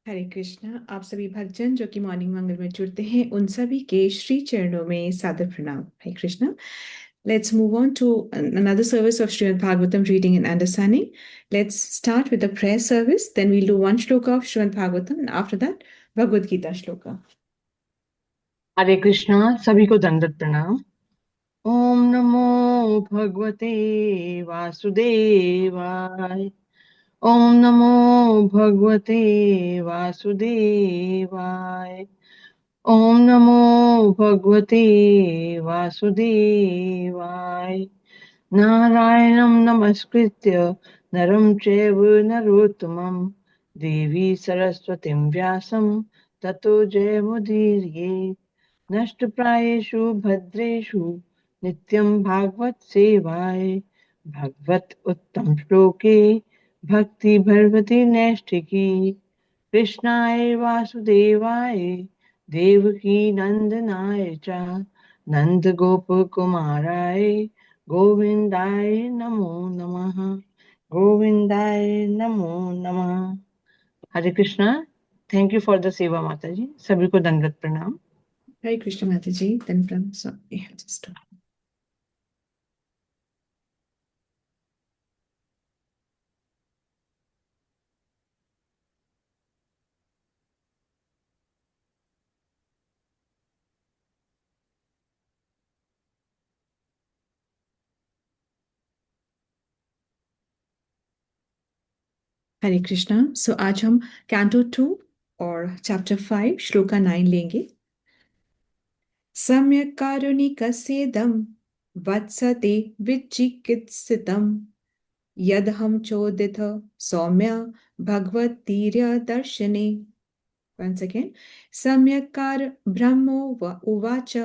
हरे कृष्णा। आप सभी भक्तजन जो कि मॉर्निंग मंगल में जुड़ते हैं, उन सभी के श्री चरणों में सादर प्रणाम। हरे Krishna. Let's move on to another service of Srimad Bhagavatam reading and understanding. Let's start with the prayer service. Then we'll do one shloka of Srimad Bhagavatam, and after that, Bhagavad Gita shloka. हरे कृष्णा। सभी को दंडवत प्रणाम। ओम नमो भगवते वासुदेवाय। ओम नमो भगवते वासुदेवाय। ओम नमो भगवते वासुदेवाय। नारायणं नमस्कृत्य नरं चैव नरोत्तमं देवी सरस्वतीं व्यासं ततो जयमुदीरये। नष्टप्रायेषु भद्रेषु नित्यं भागवत सेवाय। भगवत उत्तम श्लोके भक्ति भगवती नैष्ठिकी। कृष्णाय वासुदेवाय देवकी नंदनाय च नंद गोप कुमाराय गोविंदाय नमो नमः। गोविंदाय नमो नमः। Hare Krishna. Thank you for the seva माता जी। सभी को दंडवत प्रणाम। Hare Krishna Mataji. Then from sorry, just हरे कृष्णा। सो आज हम कैंटो 2 और चैप्टर 5 श्लोका 9 लेंगे। सम्यक् कारुणिकस्येदं वत्सते विचिकित्सितं यदहं चोदित सौम्य भगवत्तीर्यदर्शने। Once again, सम्यक् ब्रह्मो उवाच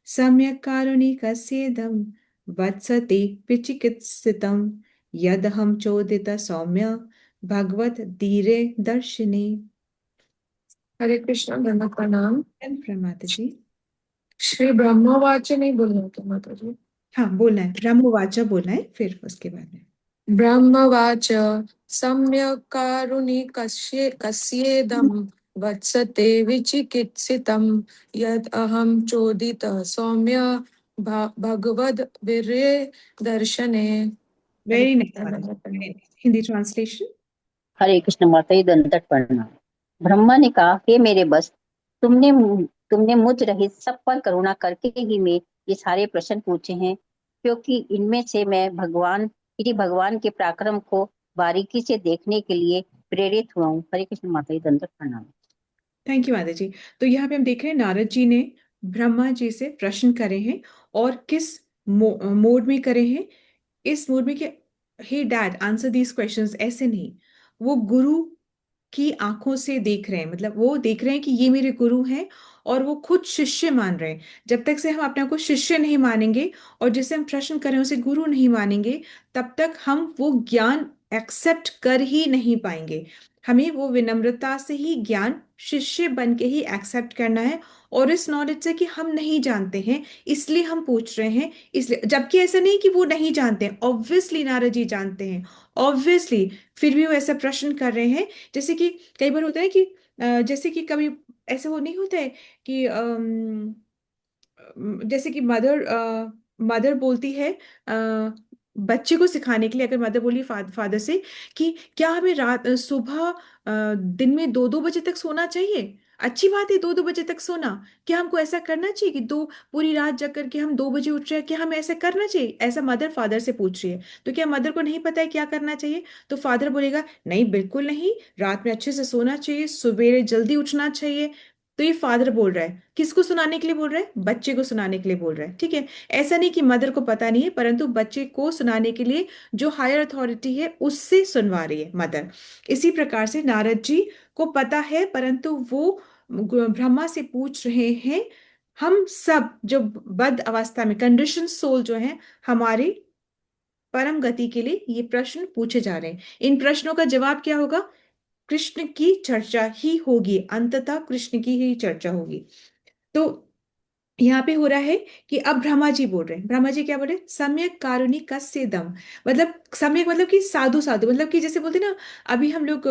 सम्यक् कारुणिकस्येदं वत्सते विचिकित्सितं यदहं चोदित सौम्य भगवत्तीरे दर्शने। हरे कृष्णा। धन्यवाद प्रणाम। माता जी। श्री ब्रह्मवाच नहीं बोलना होता माता जी। हाँ, बोलना है, ब्रह्मवाचा बोलना है, फिर उसके बाद में ब्रह्मवाच सम्यक् कारुणिकस्य कस्येदं वत्सते विचिकित्सितं यद् अहं चोदितः सौम्य भगवद् वीर्ये दर्शने। हरे वेरी नाइस कृष्णा। माता जी, धन्यवाद वेरी प्रणाम। नाइस। हिंदी ट्रांसलेशन। हरे कृष्ण माता जी दंडवत प्रणाम। ब्रह्मा ने कहा, हे मेरे बस, तुमने तुमने मुझ रहित सब पर करुणा करके ही मैं ये सारे प्रश्न पूछे हैं, क्योंकि इनमें से मैं श्री भगवान के पराक्रम को बारीकी से देखने के लिए प्रेरित हुआ हूँ। हरे कृष्ण माता जी दंडवत प्रणाम। थैंक यू माता जी। तो यहाँ पे हम देख रहे हैं नारद जी ने ब्रह्मा जी से प्रश्न करे हैं, और किस मोड में करे हैं। इस मोड में कि हे डैड आंसर दीज क्वेश्चंस, ऐसे नहीं। वो गुरु की आंखों से देख रहे हैं, मतलब वो देख रहे हैं कि ये मेरे गुरु हैं, और वो खुद शिष्य मान रहे हैं। जब तक से हम अपने आप को शिष्य नहीं मानेंगे और जिसे हम प्रश्न करें उसे गुरु नहीं मानेंगे, तब तक हम वो ज्ञान एक्सेप्ट कर ही नहीं पाएंगे। हमें वो विनम्रता से ही ज्ञान शिष्य बन के ही एक्सेप्ट करना है, और इस नॉलेज से कि हम नहीं जानते हैं इसलिए हम पूछ रहे हैं। इसलिए, जबकि ऐसा नहीं कि वो नहीं जानते हैं, ऑब्वियसली नारद जी जानते हैं, ऑब्वियसली, फिर भी वो ऐसा प्रश्न कर रहे हैं। जैसे कि कई बार होता है कि जैसे कि कभी ऐसा वो नहीं होता है कि जैसे कि मदर बोलती है बच्चे को सिखाने के लिए, अगर मदर बोली फादर से कि क्या हमें सुबह दिन में 2-2 बजे तक सोना चाहिए। अच्छी बात है 2-2 बजे तक सोना। क्या हमको ऐसा करना चाहिए कि दो पूरी रात जग करके हम 2 बजे उठ रहे हैं? क्या हमें ऐसा करना चाहिए? ऐसा मदर फादर से पूछ रही है। तो क्या मदर को नहीं पता है क्या करना चाहिए? तो फादर बोलेगा नहीं, बिल्कुल नहीं, रात में अच्छे से सोना चाहिए, सवेरे जल्दी उठना चाहिए। तो ये फादर बोल रहा है, किसको सुनाने के लिए बोल रहा है? बच्चे को सुनाने के लिए बोल रहा है। ठीक है। ऐसा नहीं कि मदर को पता नहीं है, परंतु बच्चे को सुनाने के लिए जो हायर अथॉरिटी है उससे सुनवा रही है मदर। इसी प्रकार से नारद जी को पता है, परंतु वो ब्रह्मा से पूछ रहे हैं। हम सब जो बद्ध अवस्था में कंडीशन सोल जो है, हमारी परम गति के लिए ये प्रश्न पूछे जा रहे हैं। इन प्रश्नों का जवाब क्या होगा? कृष्ण की चर्चा ही होगी, अंततः कृष्ण की ही चर्चा होगी। तो यहाँ पे हो रहा है कि अब ब्रह्मा जी बोल रहे हैं। ब्रह्मा जी क्या बोल रहे हैं? सम्यक कारुणी कस्येदम। मतलब सम्यक मतलब कि साधु साधु, मतलब कि जैसे बोलते हैं ना, अभी हम लोग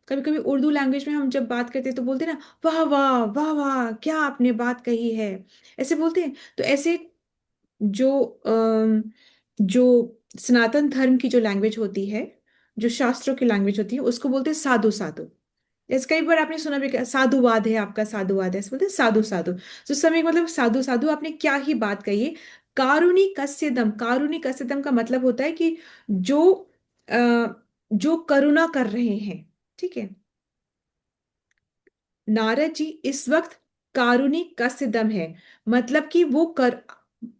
कभी कभी उर्दू लैंग्वेज में हम जब बात करते हैं तो बोलते हैं ना, वाह वाह वाह वाह, क्या आपने बात कही है, ऐसे बोलते हैं। तो ऐसे जो जो सनातन धर्म की जो लैंग्वेज होती है, जो शास्त्रों की लैंग्वेज होती है, उसको बोलते हैं साधु साधु। जैसे कई बार आपने सुना भी, साधुवाद है आपका, साधुवाद है, ऐसे बोलते हैं साधु साधु। तो समय मतलब साधु साधु, आपने क्या ही बात कही है। कारुणी कस्यदम, कारुणी कस्यदम का मतलब होता है कि जो जो करुणा कर रहे हैं, ठीक है। नारद जी इस वक्त कारुणी कस्यदम है, मतलब कि वो कर,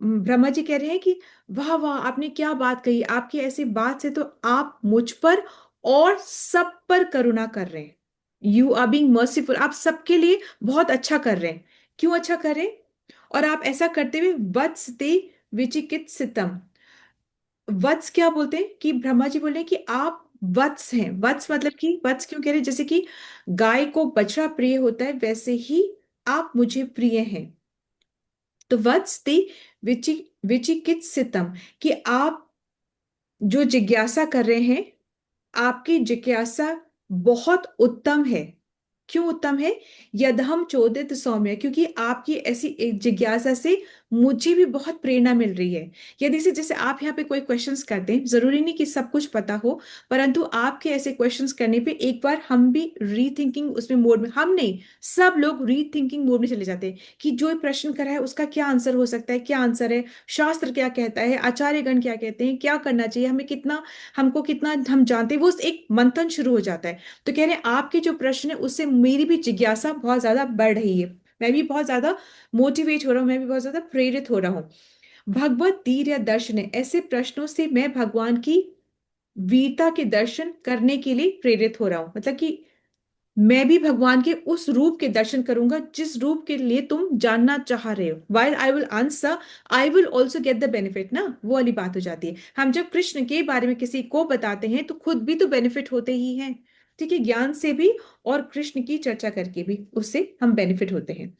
ब्रह्मा जी कह रहे हैं कि वाह वाह, आपने क्या बात कही, आपकी ऐसी बात से तो आप मुझ पर और सब पर करुणा कर रहे हैं। यू आर बीइंग मर्सीफुल, आप सबके लिए बहुत अच्छा कर रहे हैं। क्यों अच्छा कर रहे हैं? और आप ऐसा करते हुए वत्स ते विचिकित्सितम। वत्स क्या बोलते हैं कि ब्रह्मा जी बोल रहे हैं कि आप वत्स हैं। वत्स मतलब कि वत्स क्यों कह रहे हैं? जैसे कि गाय को बछड़ा प्रिय होता है, वैसे ही आप मुझे प्रिय हैं। तो वत्स ते विचि विचिकित्सितम, कि आप जो जिज्ञासा कर रहे हैं, आपकी जिज्ञासा बहुत उत्तम है। क्यों उत्तम है? यदहम चोदित सौम्य, क्योंकि आपकी ऐसी एक जिज्ञासा से मुझे भी बहुत प्रेरणा मिल रही है। यदि से जैसे आप यहाँ पे कोई क्वेश्चंस करते हैं, जरूरी नहीं कि सब कुछ पता हो, परंतु आपके ऐसे क्वेश्चंस करने पे एक बार हम भी रीथिंकिंग उसमें मोड में, हम नहीं, सब लोग रीथिंकिंग मोड में चले जाते हैं कि जो ये प्रश्न करा है उसका क्या आंसर हो सकता है, क्या आंसर है, शास्त्र क्या कहता है, आचार्यगण क्या कहते हैं, क्या करना चाहिए, हमें कितना, हमको कितना हम जानते हैं, वो एक मंथन शुरू हो जाता है। तो कह रहे हैं आपके जो प्रश्न है उससे मेरी भी जिज्ञासा बहुत ज्यादा बढ़ रही है, मैं भी बहुत ज्यादा मोटिवेट हो रहा हूँ, मैं भी बहुत ज्यादा प्रेरित हो रहा हूँ। भगवत धीर या दर्शन है, ऐसे प्रश्नों से मैं भगवान की वीरता के दर्शन करने के लिए प्रेरित हो रहा हूँ। मतलब कि मैं भी भगवान के उस रूप के दर्शन करूंगा जिस रूप के लिए तुम जानना चाह रहे हो। While I will answer, I will also get the benefit ना, वो वाली बात हो जाती है। हम जब कृष्ण के बारे में किसी को बताते हैं तो खुद भी तो बेनिफिट होते ही हैं, ठीक है, ज्ञान से भी और कृष्ण की चर्चा करके भी उससे हम बेनिफिट होते हैं।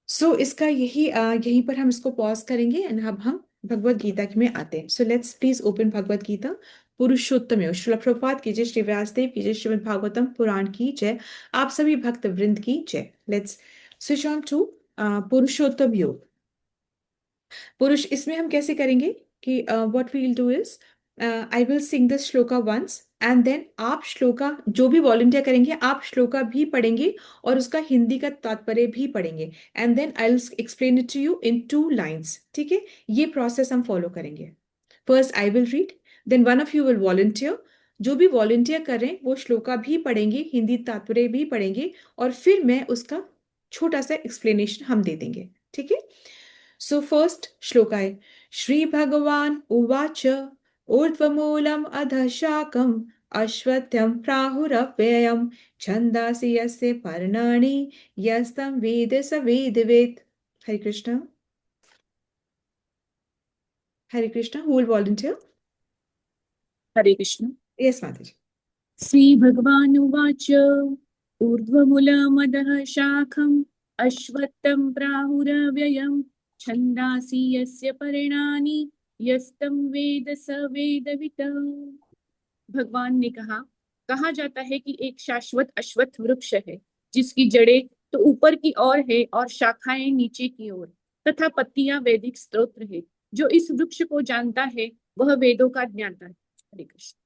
सो इसका यही यहीं पर हम इसको पॉज करेंगे एंड अब हम भगवत गीता में आते हैं। So let's please open Bhagavad Gita. पुरुषोत्तम योग, श्रील प्रभुपाद की जय, श्री व्यासदेव की जय, श्रीमद् भागवतम पुराण की जय, आप सभी भक्त वृंद की जय। Let's switch on to Purushottam Yog. पुरुष, इसमें हम कैसे करेंगे कि what we will do is, I will sing this shloka once and then आप श्लोका, जो भी वॉलंटियर करेंगे आप श्लोका भी पढ़ेंगे और उसका हिंदी का तात्पर्य भी पढ़ेंगे, and then I will explain it to you in 2 lines, ठीक है। ये प्रोसेस हम फॉलो करेंगे। First I will read, then one of you will volunteer. जो भी वॉलंटियर कर रहे हैं वो श्लोका भी पढ़ेंगे, हिंदी तात्पर्य भी पढ़ेंगे, और फिर मैं उसका छोटा सा एक्सप्लेनेशन हम दे देंगे, ठीक है। सो फर्स्ट श्लोक है, श्री भगवान उवाच ऊर्ध्वमूलम अधः शाकम अश्वत्थम प्राहुरव्ययम छंदासि यस्य पर्णानि यस्तं वेद स वेदवेत्। Hare Krishna, Hare Krishna. Who will volunteer? Hare Krishna. Yes माता जी। श्रीभगवानुवाच ऊर्ध्वमूलमदः शाखम् अश्वत्थं प्राहुरव्ययम् छन्दांसि यस्य पर्णानि यस्तं वेद स वेदवित्। भगवान ने कहा जाता है कि एक शाश्वत अश्वत्थ वृक्ष है जिसकी जड़ें तो ऊपर की ओर है और शाखाएं नीचे की ओर, तथा पत्तियां वैदिक स्तोत्र है। जो इस वृक्ष को जानता है वह वेदों का ज्ञाता है। हरे कृष्ण।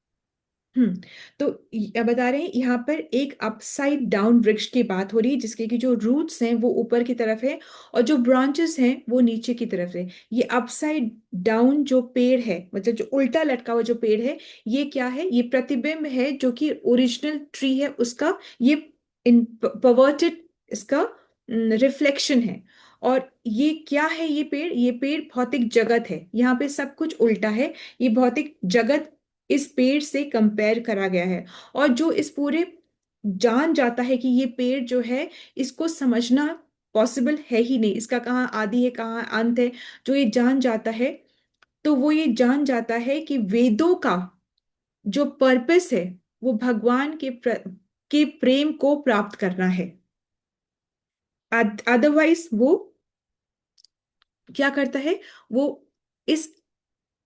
तो बता रहे हैं यहाँ पर एक अपसाइड डाउन वृक्ष की बात हो रही है, जिसके की जो रूट्स हैं वो ऊपर की तरफ है और जो ब्रांचेस हैं वो नीचे की तरफ है। ये अपसाइड डाउन जो पेड़ है, मतलब जो उल्टा लटका हुआ जो पेड़ है, ये क्या है? ये प्रतिबिंब है जो कि ओरिजिनल ट्री है उसका, ये इन परवर्टेड इसका रिफ्लेक्शन है। और ये क्या है? ये पेड़ भौतिक जगत है, यहाँ पे सब कुछ उल्टा है। ये भौतिक जगत इस पेड़ से कंपेयर करा गया है। और जो इस पूरे जान जाता है कि ये पेड़ जो है, इसको समझना पॉसिबल है ही नहीं, इसका कहाँ आदि है कहाँ अंत है, जो ये जान जाता है, तो वो ये जान जाता है कि वेदों का जो पर्पस है वो भगवान के प्रेम को प्राप्त करना है। अदरवाइज वो क्या करता है वो, इस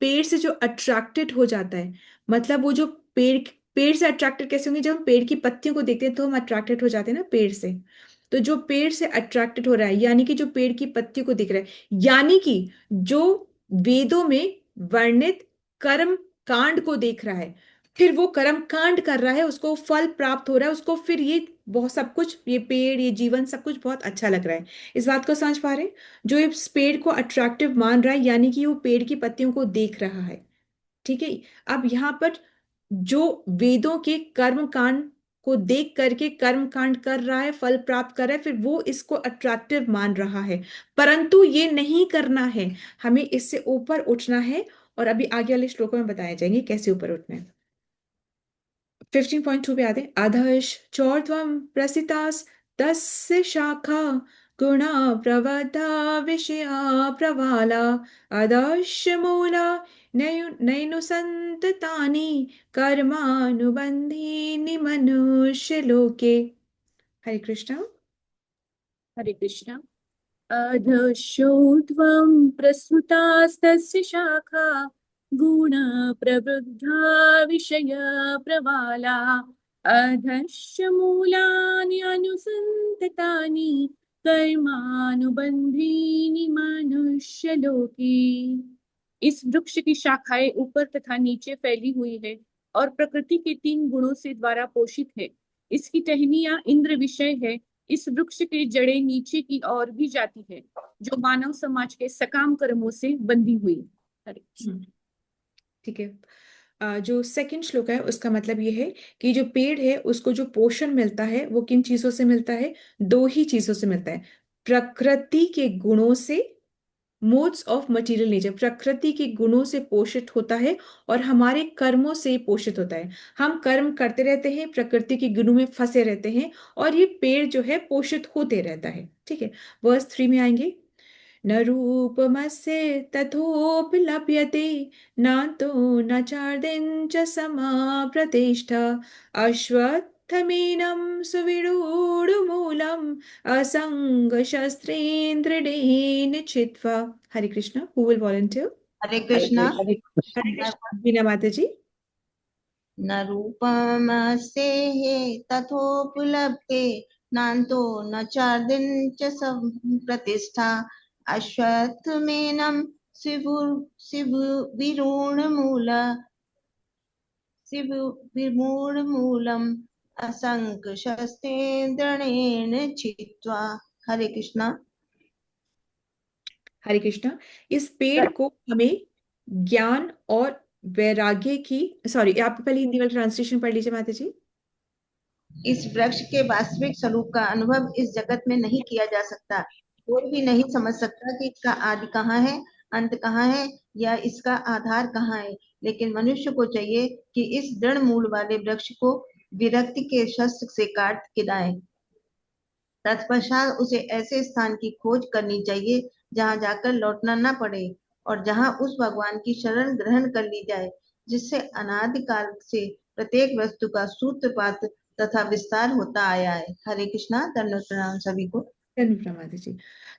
पेड़ से जो अट्रैक्टेड हो जाता है, मतलब वो जो पेड़ पेड़ से अट्रैक्टेड कैसे होंगे, जब हम पेड़ की पत्तियों को देखते हैं तो हम अट्रैक्टेड हो जाते हैं ना पेड़ से। तो जो पेड़ से अट्रैक्टेड हो रहा है, यानी कि जो पेड़ की पत्तियों को दिख रहा है, यानी कि जो वेदों में वर्णित कर्म कांड को देख रहा है, फिर वो कर्म कांड कर रहा है, उसको फल प्राप्त हो रहा है, उसको फिर ये बहुत सब कुछ, ये पेड़, ये जीवन, सब कुछ बहुत अच्छा लग रहा है। इस बात को समझ पा रहे हैं? जो इस पेड़ को अट्रैक्टिव मान रहा है, यानी कि वो पेड़ की पत्तियों को देख रहा है। ठीक है। अब यहाँ पर जो वेदों के कर्म कांड को देख करके कर्म कांड कर रहा है, फल प्राप्त कर रहा है, फिर वो इसको अट्रैक्टिव मान रहा है। परंतु ये नहीं करना है, हमें इससे ऊपर उठना है। और अभी आगे वाले श्लोकों में बताया जाएंगे कैसे ऊपर उठना है। 15.2 पे आते हैं, अधश् चोर्ध्वं प्रसितास् तस्य शाखा गुणा प्रवधा विषया प्रवाला अधश्च मूला नैनुसन्ततानि कर्मानुबन्धीनि मनुष्यलोके। हरे कृष्ण। हरे कृष्ण। अधशोध्वं प्रसृतास्तस्य शाखा गुणप्रवृद्धा विषयप्रवाला अधश्च मूलानि अनुसन्ततानि कर्मानुबन्धीनि मनुष्यलोके। इस वृक्ष की शाखाएं ऊपर तथा नीचे फैली हुई है और प्रकृति के 3 गुणों से द्वारा पोषित है। इसकी टहनियां इंद्र विषय है। इस वृक्ष की जड़ें नीचे की ओर भी जाती है, जो मानव समाज के सकाम कर्मों से बंधी हुई है। हरे कृष्ण। ठीक है। जो सेकंड श्लोक है उसका मतलब ये है कि जो पेड़ है उसको जो पोषण मिलता है वो किन चीजों से मिलता है? दो ही चीजों से मिलता है, प्रकृति के गुणों से, मोड्स ऑफ मटेरियल नेचर, प्रकृति के गुणों से पोषित होता है, और हमारे कर्मों से पोषित होता है। हम कर्म करते रहते हैं, प्रकृति के गुणों में फंसे रहते हैं, और ये पेड़ जो है पोषित होते रहता है। ठीक है। वर्स 3 में आएंगे, न रूपमस्य तथोपलभ्यते नान्तो न चार्दिन च समाप्रतिष्ठा अश्वत्थमेनं सुविरूढमूलम् असङ्गशस्त्रेन्द्रनेन छित्त्वा। Hare Krishna. Who will volunteer? Hare Hare Krishna. Krishna. Hare Krishna. Hare न कृष्ण, बीना माता जी। न रूपमस्तेः तथोपलभ्ये नान्तो न चार्दिन च प्रतिष्ठा अश्वत्थमेनं शिविरूढमूल शिविरूढमूलम् असङ्गशस्त्रेन्द्रेण छित्त्वा। हरे कृष्णा। हरे कृष्ण। इस पेड़ को हमें ज्ञान और वैराग्य की, सॉरी, आप पहले हिंदी वाला ट्रांसलेशन पढ़ लीजिए माता जी। इस वृक्ष के वास्तविक स्वरूप का अनुभव इस जगत में नहीं किया जा सकता। कोई भी नहीं समझ सकता कि इसका आदि कहाँ है, अंत कहाँ है, या इसका आधार कहाँ है। लेकिन मनुष्य को चाहिए कि इस दृढ़ मूल वाले वृक्ष को विरक्ति के शस्त्र से काट गिराए। तत्पश्चात उसे ऐसे स्थान की खोज करनी चाहिए जहाँ जाकर लौटना न पड़े, और जहाँ उस भगवान की शरण ग्रहण कर ली जाए जिससे अनादिकाल से प्रत्येक वस्तु का सूत्रपात तथा विस्तार होता आया है। हरे कृष्णा। दंडवत प्रणाम सभी को। धन्यवाद माता जी।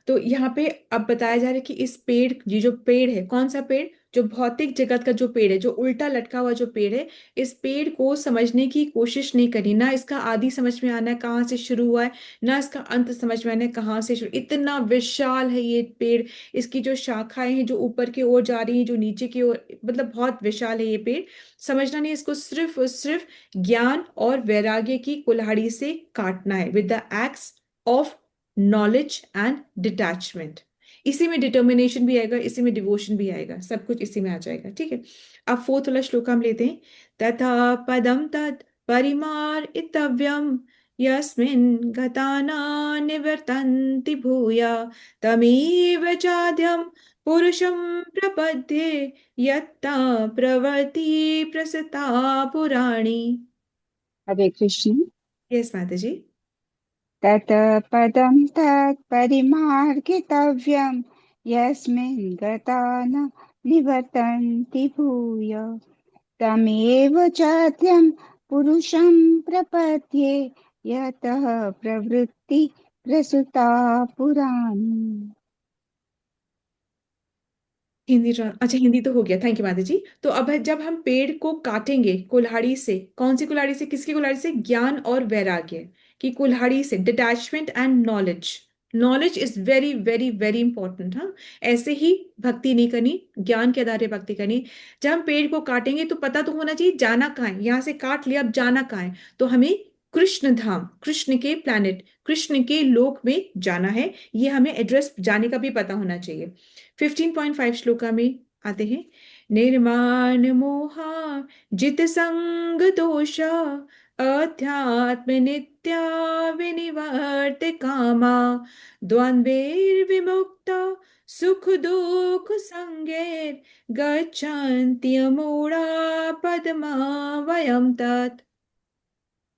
तो यहाँ पे अब बताया जा रहा है कि इस पेड़, ये जो पेड़ है, कौन सा पेड़? जो भौतिक जगत का जो पेड़ है, जो उल्टा लटका हुआ जो पेड़ है, इस पेड़ को समझने की कोशिश नहीं करनी। ना इसका आदि समझ में आना है कहाँ से शुरू हुआ है, ना इसका अंत समझ में आना है कहाँ से शुरू। इतना विशाल है ये पेड़, इसकी जो शाखाएं हैं जो ऊपर की ओर जा रही हैं, जो नीचे की ओर, मतलब बहुत विशाल है ये पेड़। समझना नहीं, इसको सिर्फ और सिर्फ ज्ञान और वैराग्य की कुल्हाड़ी से काटना है, with the x of knowledge and detachment. इसी में डिटर्मिनेशन भी आएगा, इसी में डिवोशन भी आएगा, सब कुछ इसी में आ जाएगा। ठीक है। अब फोर्थ वाला श्लोक हम लेते हैं, तथा पदम तत् परिमार्गितव्यम यस्मिन् गता न निवर्तन्ति भूया तमेव चाद्यं पुरुषं प्रपद्ये यत्ता प्रवृत्ति प्रसृता पुराणी। हरे कृष्ण। यस माता जी। ततः पदं तत्परिमार्गितव्यं यस्मिन् गता न निवर्तन्ति भूय तमेव चाद्यं पुरुषं प्रपद्ये यतः प्रवृत्ति प्रसुता पुराणी। अच्छा, हिंदी तो हो गया, थैंक यू माता जी। तो अब जब हम पेड़ को काटेंगे कुल्हाड़ी से, कौन सी कुल्हाड़ी से, किसकी कुल्हाड़ी से? ज्ञान और वैराग्य की कुल्हाड़ी से, detachment and knowledge. Knowledge is very very very important. हाँ, ऐसे ही भक्ति नहीं करनी, ज्ञान के आधार पर भक्ति करनी। जब हम पेड़ को काटेंगे तो पता तो होना चाहिए जाना कहाँ है। यहाँ से काट लिया, अब जाना कहाँ है? तो हमें कृष्ण धाम, कृष्ण के प्लैनेट, कृष्ण के लोक में जाना है। ये हमें एड्रेस जाने का भी पता होना चाहिए। 15.5 श्लोका में आते हैं। निर्माण मोहा जित संग दोषा अध्यात्म नित्या विनिवर्त कामा द्वंद्वैर्विमुक्ता सुख दुख संगैर गच्छन्ति मूढ़ा पदमा वयम तत्।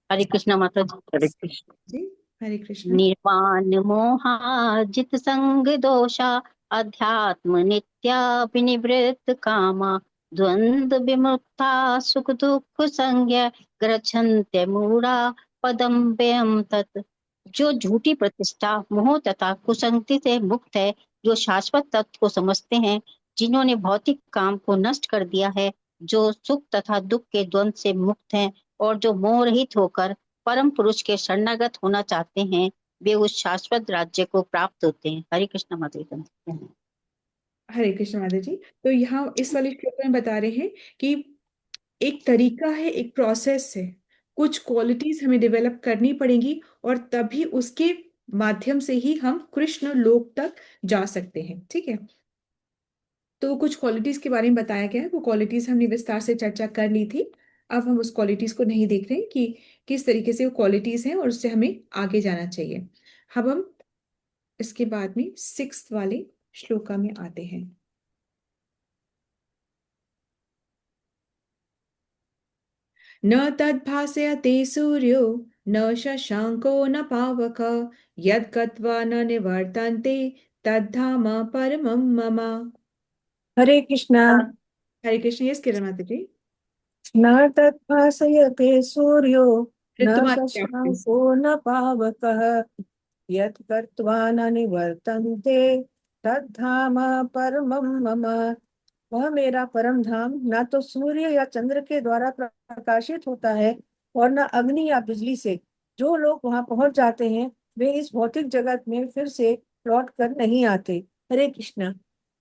हरे कृष्णा माता जी। हरे कृष्ण। जी, हरे कृष्णा। निर्वाण मोहाजित संग दोषा अध्यात्म नित्या विनिवृत्त कामा द्वंद्व विमुक्ता सुख दुख संज्ञा गच्छन्ते मूढ़ा पदम व्यम तत्। जो झूठी प्रतिष्ठा मोह तथा कुसंगति से मुक्त है, जो शाश्वत तत्व को समझते हैं, जिन्होंने भौतिक काम को नष्ट कर दिया है, जो सुख तथा दुख के द्वंद्व से मुक्त हैं और जो मोह रहित होकर परम पुरुष के शरणागत होना चाहते हैं, वे उस शाश्वत राज्य को प्राप्त होते हैं। हरे कृष्ण माता जी। हरे कृष्ण माता जी। तो यहाँ इस वाले श्लोक में बता रहे हैं कि एक तरीका है, एक प्रोसेस है, कुछ क्वालिटीज हमें डेवलप करनी पड़ेंगी और तभी उसके माध्यम से ही हम कृष्ण लोक तक जा सकते हैं। ठीक है, तो कुछ क्वालिटीज के बारे में बताया गया है, वो क्वालिटीज हमने विस्तार से चर्चा कर ली थी। अब हम उस क्वालिटीज को नहीं देख रहे हैं कि किस तरीके से वो क्वालिटीज हैं और उससे हमें आगे जाना चाहिए। अब हम इसके बाद में 6th वाले श्लोका में आते हैं। न तद्भासयते सूर्यो न शशांको न पावक यद् गत्वा न निवर्तन्ते तद्धाम परमं मम। हरे कृष्णा। हरे कृष्ण। यस किरण माता जी। न तत्भासयते सूर्यो न तुम्हारी प्रैक्टिस। शशांको न पावकः यत् कृत्वा न निवर्तन्ते तद्धाम परमं मम। वह मेरा परम धाम ना तो सूर्य या चंद्र के द्वारा प्रकाशित होता है और न अग्नि या बिजली से। जो लोग वहां पहुंच जाते हैं वे इस भौतिक जगत में फिर से लौट कर नहीं आते। हरे कृष्णा।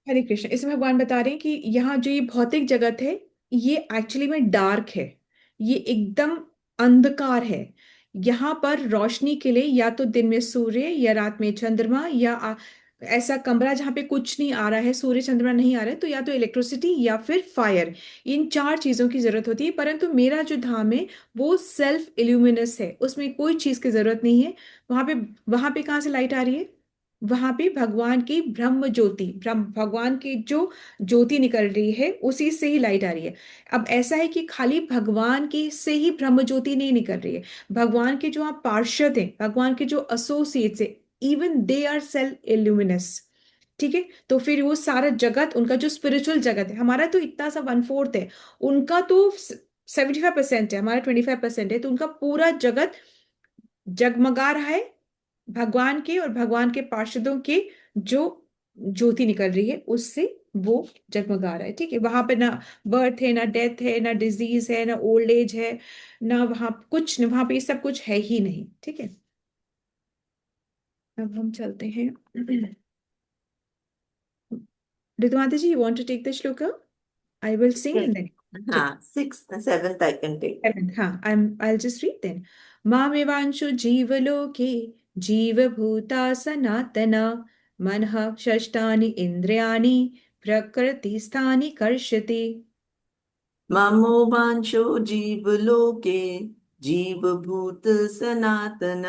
हरे कृष्ण। इसमें भगवान बता रहे हैं कि यहाँ जो ये भौतिक जगत है, ये एक्चुअली में डार्क है, ये एकदम अंधकार है। यहाँ पर रोशनी के लिए या तो दिन में सूर्य या रात में चंद्रमा या ऐसा कमरा जहाँ पे कुछ नहीं आ रहा है, सूर्य चंद्रमा नहीं आ रहा है, तो या तो इलेक्ट्रिसिटी या फिर फायर, इन 4 चीजों की जरूरत होती है। परंतु मेरा जो धाम है वो सेल्फ इल्यूमिनस है, उसमें कोई चीज की जरूरत नहीं है। वहां पे कहाँ से लाइट आ रही है? वहां पे भगवान की ब्रह्म ज्योति, भगवान की जो ज्योति निकल रही है उसी से ही लाइट आ रही है। अब ऐसा है कि खाली भगवान की से ही ब्रह्म ज्योति नहीं निकल रही है, भगवान के जो आप पार्षद हैं, भगवान के जो एसोसिएट्स हैं, इवन दे आर सेल्फ इल्यूमिनस। ठीक है, तो फिर वो सारा जगत, उनका जो स्पिरिचुअल जगत है, हमारा तो इतना सा 1/4 है, उनका तो 75% है, हमारा 25% है, तो उनका पूरा जगत जगमगा रहा है भगवान के और भगवान के पार्षदों के जो ज्योति निकल रही है उससे वो जगमगा रहा है। ठीक है, वहां पे ना बर्थ है, ना डेथ है, ना डिजीज है, ना ओल्ड एज है, ना वहां कुछ, वहां पे ये सब कुछ है ही नहीं। ठीक है, अब हम चलते हैं। Ritumata ji, you want to take the shloka? I will sing Yes. And then. ठीक। हाँ, 6th, 7th I can take. Seventh, हाँ, I'll just read then. मामेवांशु जीवलोके जीवभूता सनातना मनः षष्ठानि इन्द्रियाणि प्रकृतिस्थानि कर्षति। ममोवांशो जीवलोके जीवभूत सनातन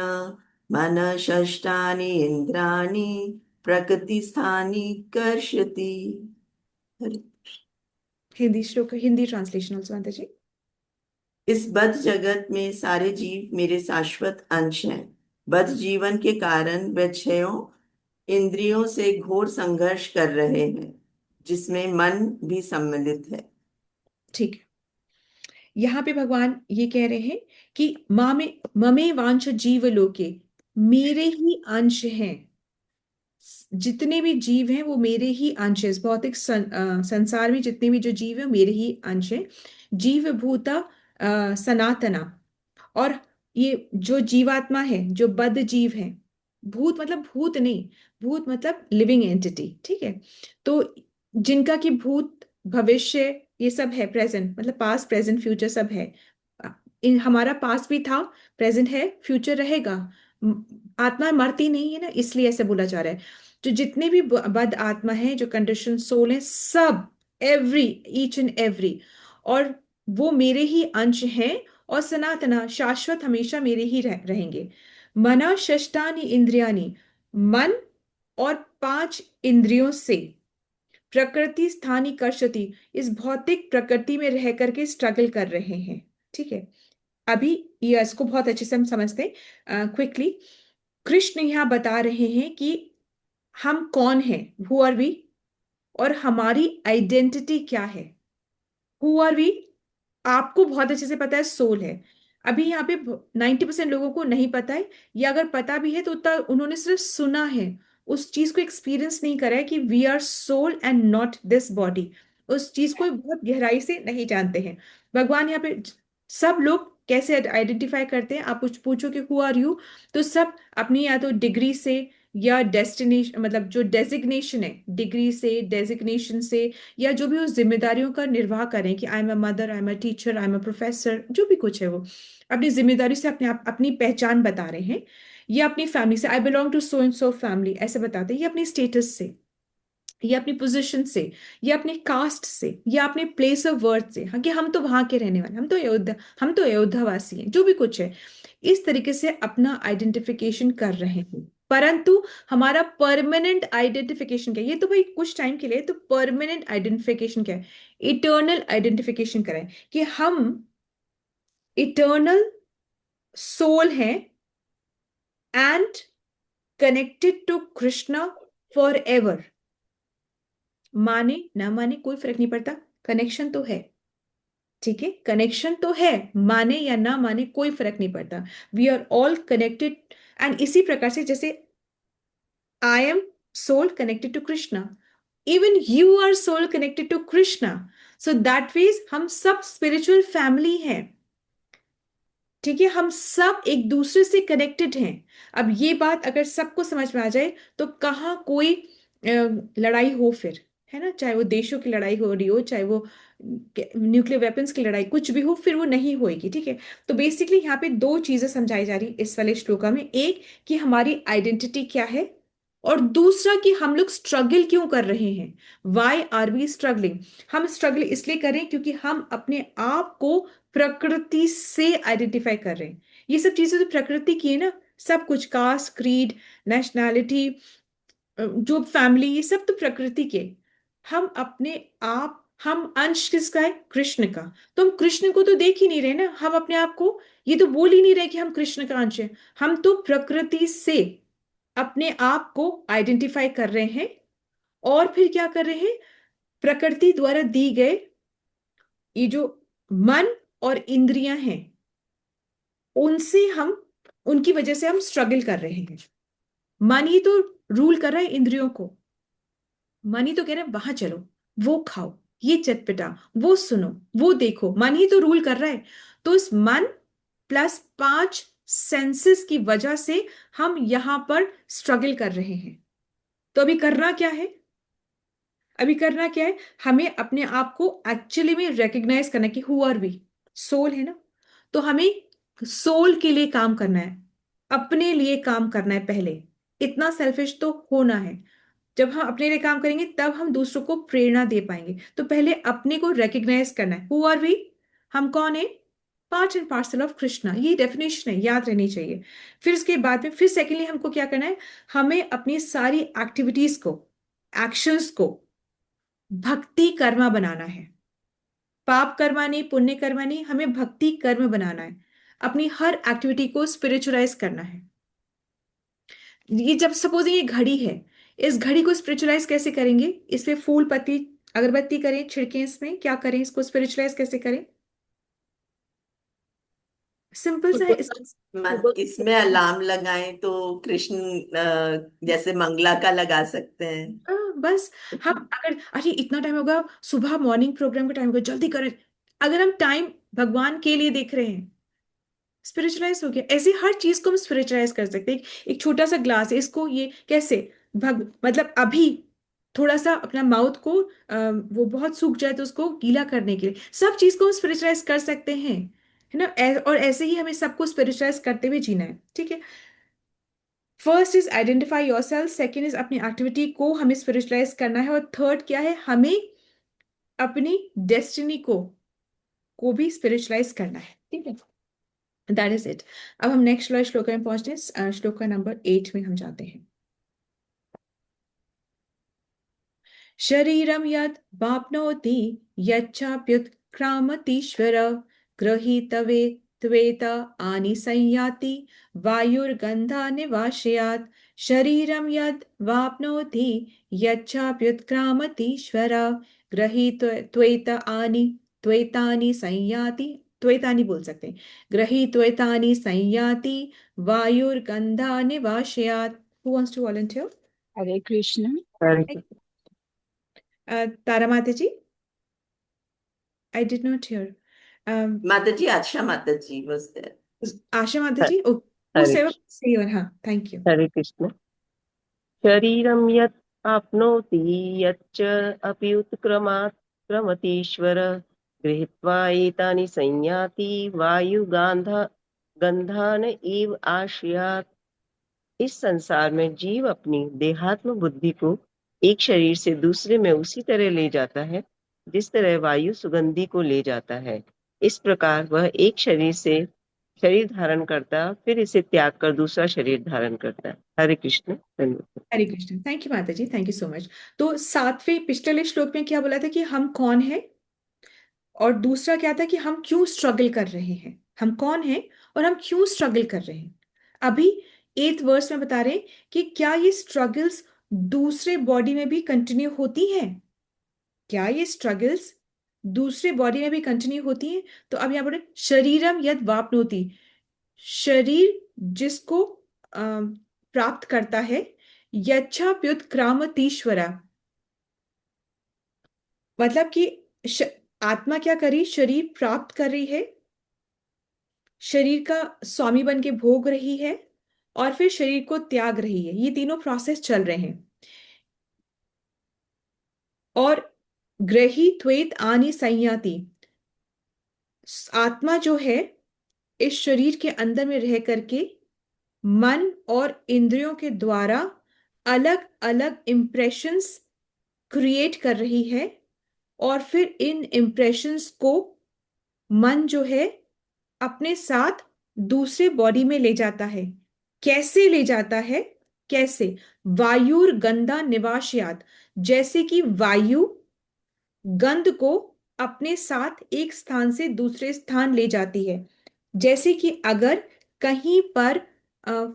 मन षष्ठानि इंद्राणि प्रकृतिस्थानि कर्षति। हरे। हिंदी श्लोक, हिंदी ट्रांसलेशन ऑल्सो माता जी। इस बद्ध जगत में सारे जीव मेरे शाश्वत अंश हैं। बद्ध जीवन के कारण वे छयों इंद्रियों से घोर संघर्ष कर रहे हैं, जिसमें मन भी सम्मिलित है। ठीक है, यहाँ पे भगवान ये कह रहे हैं कि ममे वांश जीवलोके, मेरे ही अंश हैं जितने भी जीव हैं वो मेरे ही अंश है। इस भौतिक संसार में जितने भी जो जीव है मेरे ही अंश है। जीव भूता सनातना। और ये जो जीवात्मा है, जो बद्ध जीव है, भूत मतलब भूत नहीं, भूत मतलब लिविंग एंटिटी, ठीक है। तो जिनका कि भूत भविष्य ये सब है, प्रेजेंट मतलब पास्ट प्रेजेंट फ्यूचर सब है। इन हमारा पास्ट भी था, प्रेजेंट है, फ्यूचर रहेगा। म- आत्मा मरती नहीं है ना, इसलिए ऐसे बोला जा रहा है। जो जितने भी बद्ध आत्मा है, जो कंडीशन सोल है, सब, एवरी, ईच एंड एवरी, और वो मेरे ही अंश हैं। और सनातना शाश्वत हमेशा मेरे ही रहेंगे। मना षष्ठानि इंद्रियानि, मन और 5 इंद्रियों से प्रकृति स्थानी कर्षति, इस भौतिक प्रकृति में रह करके स्ट्रगल कर रहे हैं, ठीक है। अभी ये इसको बहुत अच्छे से हम समझते हैं क्विकली। कृष्ण यहाँ बता रहे हैं कि हम कौन हैं, हु आर वी, और हमारी आइडेंटिटी क्या है। हु आर वी, आपको बहुत अच्छे से पता है, सोल है। अभी यहाँ पे 90% लोगों को नहीं पता है, या अगर पता भी है तो उतना उन्होंने सिर्फ सुना है, उस चीज को एक्सपीरियंस नहीं करा है कि we are soul and not this body. उस चीज को बहुत गहराई से नहीं जानते हैं। भगवान यहाँ पे सब लोग कैसे आइडेंटिफाई करते हैं, आप कुछ पूछो कि हु आर यू, तो सब अपनी या तो डिग्री से, या डेस्टिनेशन मतलब जो डेजिग्नेशन है, डिग्री से, डेजिग्नेशन से, या जो भी उस जिम्मेदारियों का निर्वाह करें कि I am a mother, I am a teacher, I am a professor, जो भी कुछ है वो अपनी जिम्मेदारी से अपने आप अपनी पहचान बता रहे हैं। या अपनी फैमिली से, I belong to so and so family ऐसे बताते हैं, या अपनी स्टेटस से, या अपनी पोजीशन से, या अपने कास्ट से, या अपने प्लेस ऑफ बर्थ से, हाँ कि हम तो वहां के रहने वाले, हम तो अयोध्या वासी हैं, जो भी कुछ है। इस तरीके से अपना आइडेंटिफिकेशन कर रहे हैं। परंतु हमारा परमानेंट आइडेंटिफिकेशन क्या है? ये तो भाई कुछ टाइम के लिए, तो परमानेंट आइडेंटिफिकेशन क्या है? इटर्नल आइडेंटिफिकेशन करें कि हम इटर्नल सोल हैं and connected to Krishna forever. माने ना माने कोई फर्क नहीं पड़ता, कनेक्शन तो है, ठीक है, कनेक्शन तो है, माने या ना माने कोई फर्क नहीं पड़ता। We are all connected. And इसी प्रकार से जैसे I am soul connected to Krishna, even you are soul connected to Krishna, so that means हम सब स्पिरिचुअल फैमिली हैं, ठीक है। हम सब एक दूसरे से कनेक्टेड हैं। अब ये बात अगर सबको समझ में आ जाए तो कहाँ कोई लड़ाई हो फिर, है ना, चाहे वो देशों की लड़ाई हो रही हो, चाहे वो न्यूक्लियर वेपन्स की लड़ाई, कुछ भी हो, फिर वो नहीं होएगी, ठीक है। तो बेसिकली यहाँ पे दो चीजें समझाई जा रही इस वाले श्लोका में, एक कि हमारी आइडेंटिटी क्या है, और दूसरा कि हम लोग स्ट्रगल क्यों कर रहे हैं। Why are we struggling? हम स्ट्रगल इसलिए करें क्योंकि हम अपने आप को प्रकृति से आइडेंटिफाई कर रहे हैं। ये सब चीजें तो प्रकृति की है ना, सब कुछ, कास्ट, क्रीड, नेशनैलिटी, जो फैमिली, ये सब तो प्रकृति के। हम अपने आप, हम अंश किसका है? कृष्ण का। तो हम कृष्ण को तो देख ही नहीं रहे ना, हम अपने आप को ये तो बोल ही नहीं रहे कि हम कृष्ण का अंश है। हम तो प्रकृति से अपने आप को आइडेंटिफाई कर रहे हैं, और फिर क्या कर रहे हैं? प्रकृति द्वारा दी गए ये जो मन और इंद्रियां हैं, उनसे हम, उनकी वजह से हम स्ट्रगल कर रहे हैं। मन ही तो रूल कर रहा है इंद्रियों को। मन ही तो कह रहा है वहां चलो, वो खाओ, ये चटपटा, वो सुनो, वो देखो, मन ही तो रूल कर रहा है। तो इस मन प्लस 5 सेंसेस की वजह से हम यहां पर स्ट्रगल कर रहे हैं। तो अभी करना क्या है? अभी करना क्या है? हमें अपने आप को एक्चुअली में रिकग्नाइज करना कि हु आर वी, सोल है ना। तो हमें सोल के लिए काम करना है, अपने लिए काम करना है पहले। इतना सेल्फिश तो होना है। जब हम अपने लिए काम करेंगे तब हम दूसरों को प्रेरणा दे पाएंगे। तो पहले अपने को रिकग्नाइज करना है, हु आर वी, हम कौन है? Part and parcel of Krishna, ये डेफिनेशन है, याद रहनी चाहिए। फिर इसके बाद में फिर सेकेंडली हमको क्या करना है? हमें अपनी सारी एक्टिविटीज को, एक्शंस को भक्ति कर्मा बनाना है। पाप कर्मा नहीं, पुण्य कर्मा नहीं, हमें भक्ति कर्म बनाना है। अपनी हर एक्टिविटी को स्पिरिचुअलाइज करना है। ये जब सपोज ये घड़ी है, इस घड़ी को स्पिरिचुअलाइज कैसे करेंगे? इस पे फूल पत्ती अगरबत्ती करें, छिड़कें, इसमें क्या करें, इसको स्पिरिचुअलाइज कैसे करें? सिंपल सा है सुबह इसका। इसमें अलार्म लगाएं तो कृष्ण जैसे मंगला का लगा सकते हैं। बस हम अगर अरे इतना टाइम होगा, सुबह मॉर्निंग प्रोग्राम का टाइम होगा, जल्दी करें। अगर हम टाइम भगवान के लिए देख रहे हैं, स्पिरिचुअलाइज हो गया। ऐसे हर चीज को हम स्पिरिचुअलाइज कर सकते हैं। एक छोटा सा ग्लास है, इसको ये कैसे मतलब अभी थोड़ा सा अपना माउथ को वो बहुत सूख जाए तो उसको गीला करने के लिए, सब चीज को हम स्पिरिचुअलाइज कर सकते हैं, है ना। और ऐसे ही हमें सबको स्पिरिचुअलाइज करते हुए जीना है, ठीक है। First is identify yourself, second is अपनी एक्टिविटी को हमें स्पिरिचुअलाइज करना है, और थर्ड क्या है, हमें अपनी डेस्टिनी को भी स्पिरिचुअलाइज करना है, ठीक है। That is it. अब हम नेक्स्ट श्लोक में पहुंचते हैं। श्लोक का नंबर 8 में हम जाते हैं। शरीरम यत् वाप्नोति यच्चाप्युत्क्रामतीश्वर गृहीतवे त्वेत आनि संयाति वायुर्गन्धा निवासयात्। शरीरम यत् वाप्नोति यच्चाप्युत्क्रामतीश्वर गृहीत्वेत आनि त्वेतानि संयाति। त्वेतानि बोल सकते हैं। गृहीत्वेतानि संयाति वायुर्गन्धा निवासयात्। Who wants to volunteer? हरे कृष्ण। तारा माता जी, I did not hear. माता जी, आशा माता जी was there. आशा माता जी, हरे whosoever say your, हाँ, thank you. हरे कृष्ण। शरीरं यत् आप्नोति यच्च अपि उत्क्रमात् क्रमतीश्वर गृहीत्वा एतानि संयाति गंधान इव आश्रयात्। इस संसार में जीव अपनी देहात्म बुद्धि को एक शरीर से दूसरे में उसी तरह ले जाता है जिस तरह वायु सुगंधि को ले जाता है। इस प्रकार वह एक शरीर से शरीर धारण करता, फिर इसे त्याग कर दूसरा शरीर धारण करता है। हरे कृष्ण। धन्यवाद। हरे कृष्ण। थैंक यू माता जी, थैंक यू सो मच। तो सातवें पिछले श्लोक में क्या बोला था कि हम कौन है, और दूसरा क्या था कि हम क्यों स्ट्रगल कर रहे हैं। हम कौन हैं और हम क्यों स्ट्रगल कर रहे हैं। अभी 8th वर्स में बता रहे हैं कि क्या ये स्ट्रगल्स दूसरे बॉडी में भी कंटिन्यू होती हैं। क्या ये स्ट्रगल्स दूसरे बॉडी में भी कंटिन्यू होती हैं। तो अब यहाँ पर शरीरम यद वापनोति, शरीर जिसको प्राप्त करता है, यच्छाप्युत क्रामतीश्वरा, मतलब कि आत्मा क्या करी, शरीर प्राप्त कर रही है, शरीर का स्वामी बन के भोग रही है, और फिर शरीर को त्याग रही है। ये तीनों प्रोसेस चल रहे हैं। और ग्रही त्वेत आनी संयाति, आत्मा जो है इस शरीर के अंदर में रह करके मन और इंद्रियों के द्वारा अलग अलग इंप्रेशंस क्रिएट कर रही है, और फिर इन इंप्रेशंस को मन जो है अपने साथ दूसरे बॉडी में ले जाता है। कैसे ले जाता है, कैसे, वायुर गंधा निवासयात, जैसे कि वायु गंध को अपने साथ एक स्थान से दूसरे स्थान ले जाती है। जैसे कि अगर कहीं पर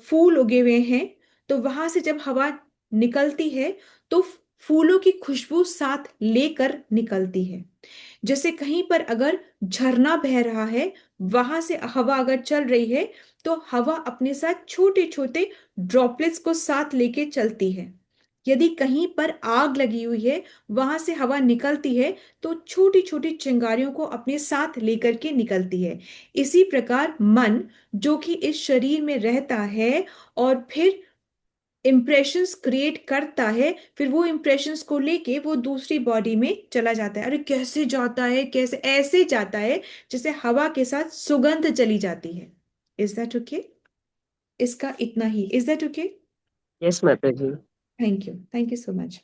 फूल उगे हुए हैं, तो वहां से जब हवा निकलती है तो फूलों की खुशबू साथ लेकर निकलती है। जैसे कहीं पर अगर झरना बह रहा है, वहां से हवा अगर चल रही है, तो हवा अपने साथ छोटे छोटे ड्रॉपलेट्स को साथ लेके चलती है। यदि कहीं पर आग लगी हुई है, वहां से हवा निकलती है तो छोटी छोटी चिंगारियों को अपने साथ लेकर के निकलती है। इसी प्रकार मन जो कि इस शरीर में रहता है और फिर इंप्रेशंस क्रिएट करता है, फिर वो इंप्रेशंस को लेके वो दूसरी बॉडी में चला जाता है। अरे कैसे जाता है, कैसे, ऐसे जाता है जैसे हवा के साथ सुगंध चली जाती है। Is that okay? इसका इतना ही, इज दैट ओके? यस माता जी। Thank you so much.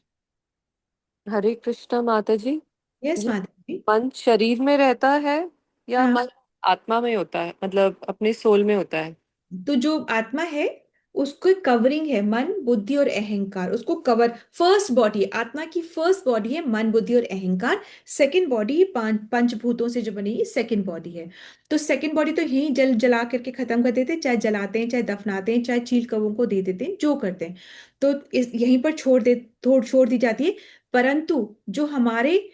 Hare Krishna माता जी। यस ये माता जी। मन शरीर में रहता है या हाँ, मन आत्मा में होता है, मतलब अपने सोल में होता है? तो जो आत्मा है उसको कवरिंग है मन बुद्धि और अहंकार, उसको कवर। फर्स्ट बॉडी, आत्मा की फर्स्ट बॉडी है मन बुद्धि और अहंकार। सेकंड बॉडी पंचभूतों से जो बनी है, सेकंड बॉडी है। तो सेकंड बॉडी तो यही जल जला करके खत्म कर देते हैं, चाहे जलाते हैं, चाहे दफनाते हैं, चाहे चील कौवों को दे देते हैं, जो करते हैं। तो यहीं पर छोड़ दी जाती है। परंतु जो हमारे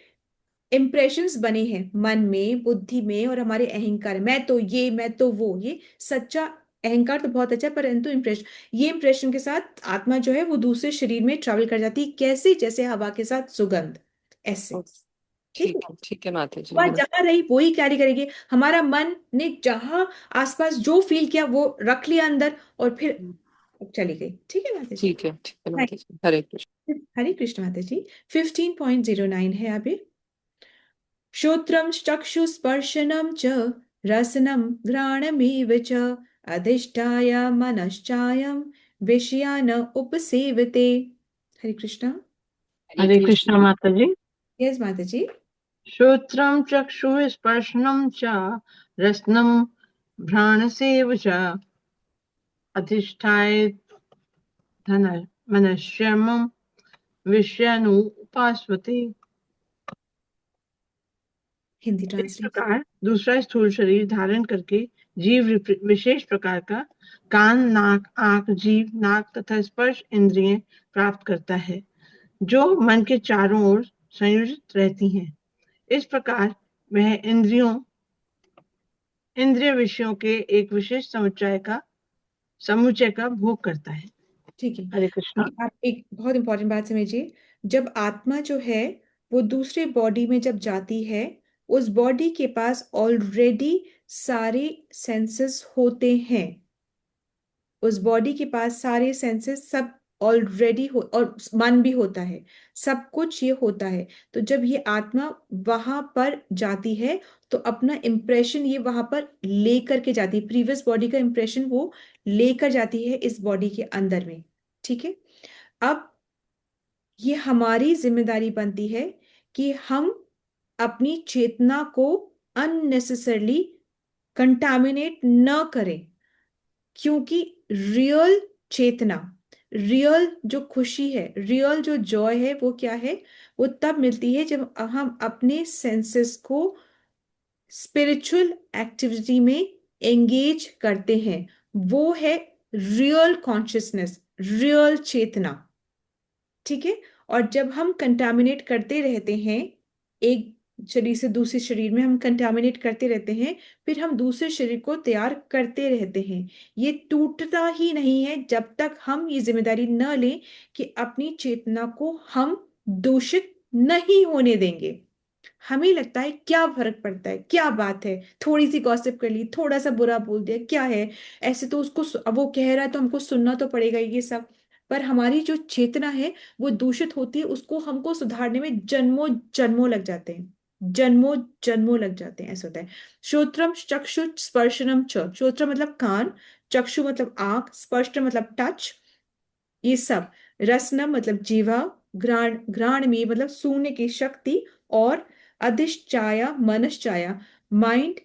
इम्प्रेशंस बने हैं मन में, बुद्धि में और हमारे अहंकार में। मैं तो ये, मैं तो वो, ये सच्चा अहंकार तो बहुत अच्छा है, परंतु इम्प्रेशन, ये इम्प्रेशन के साथ आत्मा जो है वो दूसरे शरीर में ट्रेवल कर जाती है। कैसे? जैसे हवा के साथ सुगंध, ऐसे। ठीक है। ठीक है माता जी, वह हाँ। जहां रही वही कैरी करेगी। हमारा मन ने जहां आसपास जो फील किया वो रख लिया अंदर और फिर चली गई। ठीक है माता जी। ठीक है माता जी, हरे कृष्ण। हरे कृष्ण माता जी। 15.09 है अभी। श्रोत्रं चक्षुस्पर्शनं च रसनं घ्राणमेव च अधिष्ठाय मनश्चायं विषयान उपसेवते। हरे कृष्ण। हरे हरे कृष्ण। कृष्ण माता जी। यस माता जी। श्रोत्रं चक्षुः स्पर्शनं च रसनं घ्राणसेव च अधिष्ठाय धन मनश्यमं विषयानु उपास्वते। हिंदी इस ट्रांसलेशन। प्रकार दूसरा स्थूल शरीर धारण करके जीव विशेष प्रकार का कान, नाक, आंख, जीभ, नाक तथा स्पर्श इंद्रियें प्राप्त करता है, जो मन के चारों ओर संयोजित रहती हैं। इस प्रकार वह इंद्रिय विषयों के एक विशेष समुच्चय का भोग करता है। ठीक है। हरे कृष्णा। आप एक बहुत इंपॉर्टेंट बात समझिए। जब आत्मा जो है वो दूसरे बॉडी में जब जाती है, उस बॉडी के पास ऑलरेडी सारे सेंसेस होते हैं। उस बॉडी के पास सारे सेंसेस सब ऑलरेडी हो, और मन भी होता है, सब कुछ ये होता है। तो जब ये आत्मा वहां पर जाती है तो अपना इम्प्रेशन ये वहां पर लेकर के जाती है, प्रीवियस बॉडी का इम्प्रेशन वो लेकर जाती है इस बॉडी के अंदर में। ठीक है। अब ये हमारी जिम्मेदारी बनती है कि हम अपनी चेतना को अननेसेसरली कंटामिनेट न करें, क्योंकि रियल चेतना, रियल जो खुशी है, रियल जो जॉय है वो क्या है? वो तब मिलती है जब हम अपने सेंसेस को स्पिरिचुअल एक्टिविटी में एंगेज करते हैं। वो है रियल कॉन्शियसनेस, रियल चेतना। ठीक है। और जब हम कंटामिनेट करते रहते हैं, एक शरीर से दूसरे शरीर में हम कंटामिनेट करते रहते हैं, फिर हम दूसरे शरीर को तैयार करते रहते हैं। ये टूटता ही नहीं है जब तक हम ये जिम्मेदारी न लें कि अपनी चेतना को हम दूषित नहीं होने देंगे। हमें लगता है क्या फर्क पड़ता है, क्या बात है, थोड़ी सी गॉसिप कर ली, थोड़ा सा बुरा बोल दिया, क्या है, ऐसे तो उसको अब वो कह रहा है तो हमको सुनना तो पड़ेगा, ये सब। पर हमारी जो चेतना है वो दूषित होती है, उसको हमको सुधारने में जन्मों जन्मों लग जाते हैं, जन्मों जन्मों लग जाते हैं, ऐसा होता है। श्रोत्रम चक्षु स्पर्शनम च, श्रोत्र मतलब कान, चक्षु मतलब आंख, स्पर्श मतलब टच, ये सब। रसनम मतलब जीवा, घ्राण घ्राण में मतलब सूंघने की शक्ति, और अधिष्ठाया मनश्चाया माइंड।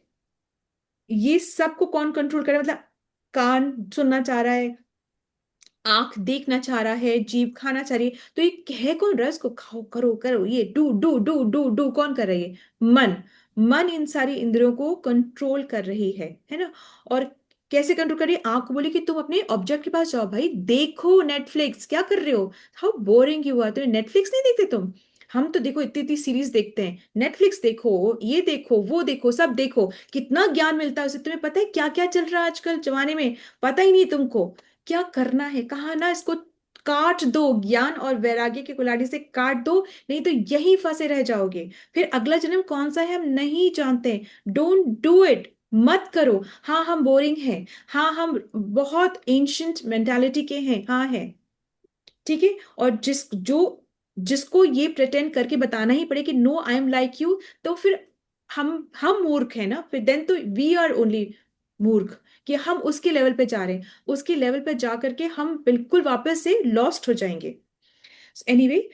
ये सब को कौन कंट्रोल करे? मतलब कान सुनना चाह रहा है, आंख देखना चाह रहा है, जीभ खाना चाह रही है, तो ये कहे कौन? रस को खाओ, करो करो, ये do do do do do कौन कर रही है? मन। मन इन सारी इंद्रियों को कंट्रोल कर रही है ना। और कैसे कंट्रोल कर रही है? आंख को बोली कि तुम अपने ऑब्जेक्ट के पास जाओ, भाई देखो नेटफ्लिक्स, क्या कर रहे हो, हाउ बोरिंग यू आर, तुम्हें नेटफ्लिक्स नहीं देखते तुम? हम तो देखो इतनी इतनी सीरीज देखते हैं, नेटफ्लिक्स देखो, ये देखो, वो देखो, सब देखो, कितना ज्ञान मिलता है उससे। तुम्हें पता है क्या क्या चल रहा है आजकल जमाने में? पता ही नहीं तुमको क्या करना है। कहा ना, इसको काट दो, ज्ञान और वैराग्य की कुल्हाड़ी से काट दो, नहीं तो यही फंसे रह जाओगे। फिर अगला जन्म कौन सा है हम नहीं जानते। डोंट डू इट, मत करो। हाँ हम बोरिंग हैं, हाँ हम बहुत एंशंट मेंटालिटी के हैं, हाँ है, ठीक है। और जिसको ये प्रिटेंड करके बताना ही पड़े कि no I am like you, तो फिर हम मूर्ख है ना, फिर देन तो वी आर ओनली मूर्ख, कि हम उसके लेवल पे जा रहे हैं। उसके लेवल पे जा करके हम बिल्कुल वापस से लॉस्ट हो जाएंगे। एनीवे,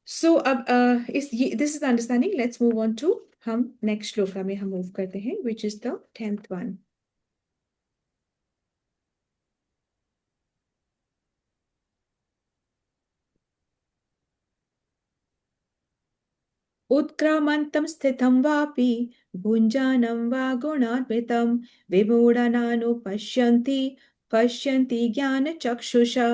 सो अब this is understanding. Let's move on to, हम नेक्स्ट श्लोका में हम मूव करते हैं, which is the 10th one. उत्क्रामन्तं स्थितं वापि भुञ्जानं वा गुणान्वितं विमूढानानुपश्यन्ति पश्यन्ति ज्ञानचक्षुषा।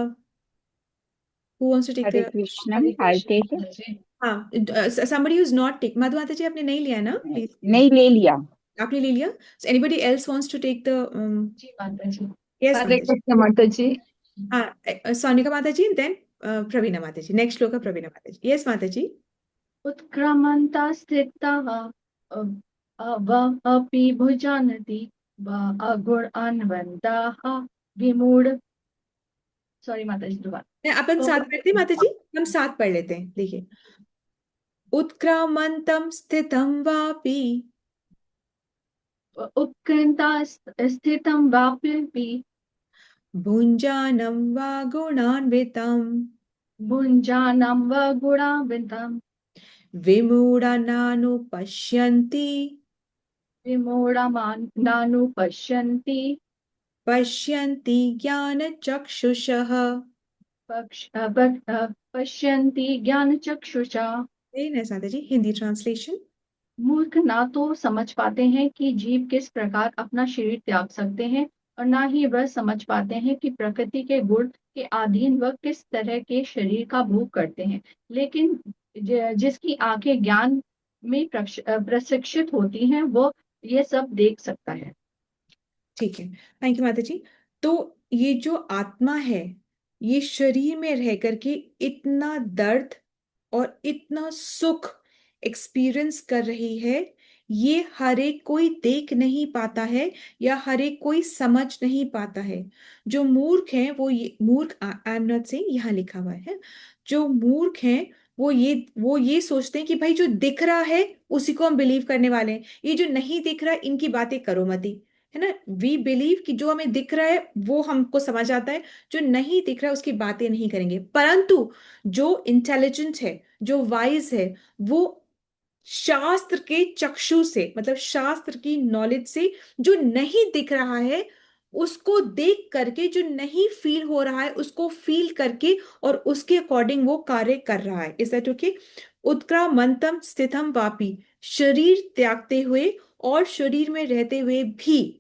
Who wants to take Hare the? Krishna. Hare I'll Krishna take it. Mataji. हाँ, somebody who's not take, मधु माता जी आपने नहीं लिया ना, प्लीज। नहीं ले लिया। आपने ले लिया? So anybody else wants to take the जी माता जी। yes हरे माता जी। कृष्ण माता जी। हाँ, सोनिका माता जी, देन प्रवीणा माता जी, नेक्स्ट श्लोक है प्रवीणा माता जी। यस माता जी। उत्क्रामन्ता स्थिताः व अपि भुजानति व अगुणान्वन्ताः विमूढ। सॉरी माता जी, दोबारा। अपन साथ पढ़ते हैं माता जी, हम साथ पढ़ लेते हैं, देखिए। उत्क्रामन्तं स्थितं वापि उत्कृन्ता स्थितं वापि भुञ्जानं वा गुणान्वितं भुञ्जानं व गुणान्वितं विमूढानानुपश्यन्ति विमूढमानानुपश्यन्ति पश्यन्ति ज्ञानचक्षुषः। पश्यन्ति ज्ञानचक्षुषा। वेरी नाइस माता जी। हिंदी ट्रांसलेशन। मूर्ख ना तो समझ पाते हैं कि जीव किस प्रकार अपना शरीर त्याग सकते हैं, और ना ही वह समझ पाते हैं कि प्रकृति के गुण के अधीन वह किस तरह के शरीर का भोग करते हैं। लेकिन जिसकी आंखें ज्ञान में प्रशिक्षित होती हैं, वो ये सब देख सकता है। ठीक है, थैंक यू माता जी। तो ये जो आत्मा है, ये शरीर में रह करके इतना दर्द और इतना सुख एक्सपीरियंस कर रही है, ये हर एक कोई देख नहीं पाता है या हर एक कोई समझ नहीं पाता है। जो मूर्ख है वो ये मूर्ख, आई एम नॉट सेइंग, यहाँ लिखा हुआ है, जो मूर्ख हैं वो ये सोचते हैं कि भाई जो दिख रहा है उसी को हम बिलीव करने वाले हैं, ये जो नहीं दिख रहा है इनकी बातें करो मती, है ना। वी बिलीव कि जो हमें दिख रहा है वो हमको समझ आता है, जो नहीं दिख रहा है उसकी बातें नहीं करेंगे। परंतु जो इंटेलिजेंट है, जो वाइज है, वो शास्त्र के चक्षु से, मतलब शास्त्र की नॉलेज से, जो नहीं दिख रहा है उसको देख करके, जो नहीं फील हो रहा है उसको फील करके और उसके अकॉर्डिंग वो कार्य कर रहा है। Is that okay? उत्क्रामंतम स्थितम वापी, शरीर त्यागते हुए और शरीर में रहते हुए भी,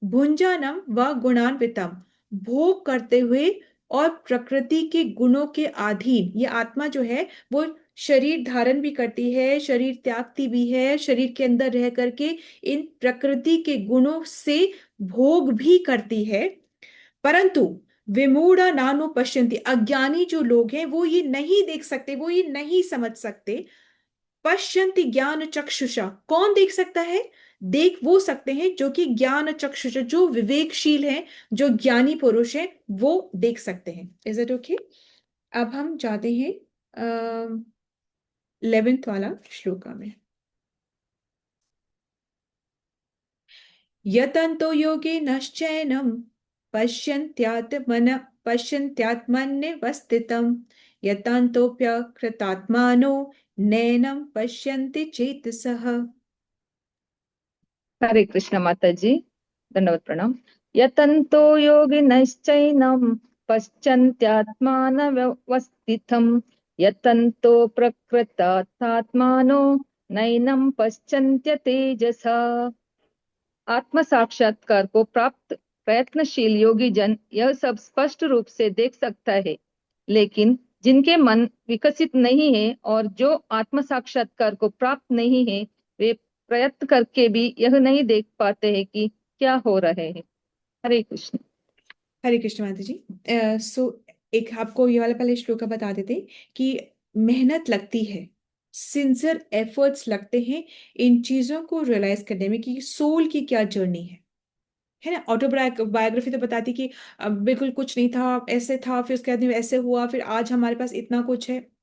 भुंजानम व गुणान्वितम, भोग करते हुए और प्रकृति के गुणों के अधीन। ये आत्मा जो है वो शरीर धारण भी करती है, शरीर त्यागती भी है, शरीर के अंदर रह करके इन प्रकृति के गुणों से भोग भी करती है। परंतु विमूढ़ा नानु पश्यन्ति, अज्ञानी जो लोग हैं वो ये नहीं देख सकते, वो ये नहीं समझ सकते। पश्यन्ति ज्ञान चक्षुषा, कौन देख सकता है? देख वो सकते हैं जो कि ज्ञान चक्षुषा, जो विवेकशील हैं, जो ज्ञानी पुरुष हैं, वो देख सकते हैं। Is it okay? अब हम जाते हैं 11th वाला श्लोका में। यतन्तो योगिनश्चैनं पश्यन्त्यात्मन्यवस्थितं यतान्तोऽप्यकृतात्मानो नैनं पश्यन्ति चेतसः। हरे कृष्ण माता जी, दंडवत प्रणाम। यतन्तो योगिनश्चैनं पश्यन्त्यात्मानवस्थितं यतन्तो प्रकृतात्मानो नैनं पश्यन्त्य तेजसा। आत्म साक्षात्कार को प्राप्त प्रयत्नशील योगी जन यह सब स्पष्ट रूप से देख सकता है, लेकिन जिनके मन विकसित नहीं है और जो आत्म साक्षात्कार को प्राप्त नहीं है, वे प्रयत्न करके भी यह नहीं देख पाते हैं कि क्या हो रहे हैं। हरे कृष्ण। हरे कृष्ण माता जी। सो एक आपको ये वाला पहले श्लोका बता देते कि मेहनत लगती है, सिंसियर एफर्ट्स लगते हैं इन चीजों को रियलाइज करने में कि सोल की क्या जर्नी है ना। ऑटोबायोग्राफी तो बताती कि बिल्कुल कुछ नहीं था, ऐसे था, फिर उसके बाद में ऐसे हुआ, फिर आज हमारे पास इतना कुछ है।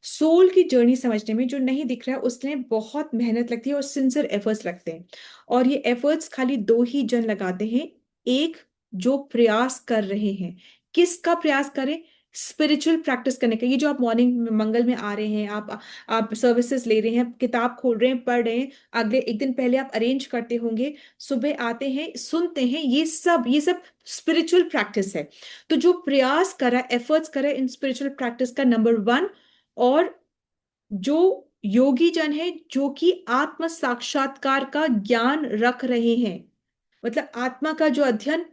सोल की जर्नी समझने में जो नहीं दिख रहा है उसमें बहुत मेहनत लगती है और सिंसियर एफर्ट्स लगते हैं। और ये एफर्ट्स खाली दो ही जन लगाते हैं, एक जो प्रयास कर रहे हैं। किसका प्रयास करें? स्पिरिचुअल प्रैक्टिस करने का। ये जो आप मॉर्निंग मंगल में आ रहे हैं, आप सर्विसेज ले रहे हैं, किताब खोल रहे हैं, पढ़ रहे हैं, अगले एक दिन पहले आप अरेंज करते होंगे, सुबह आते हैं, सुनते हैं, ये सब स्पिरिचुअल प्रैक्टिस है। तो जो प्रयास करा, एफर्ट्स करा इन स्पिरिचुअल प्रैक्टिस का, नंबर 1। और जो योगी जन है जो कि आत्म साक्षात्कार का ज्ञान रख रहे हैं, मतलब आत्मा का जो अध्ययन,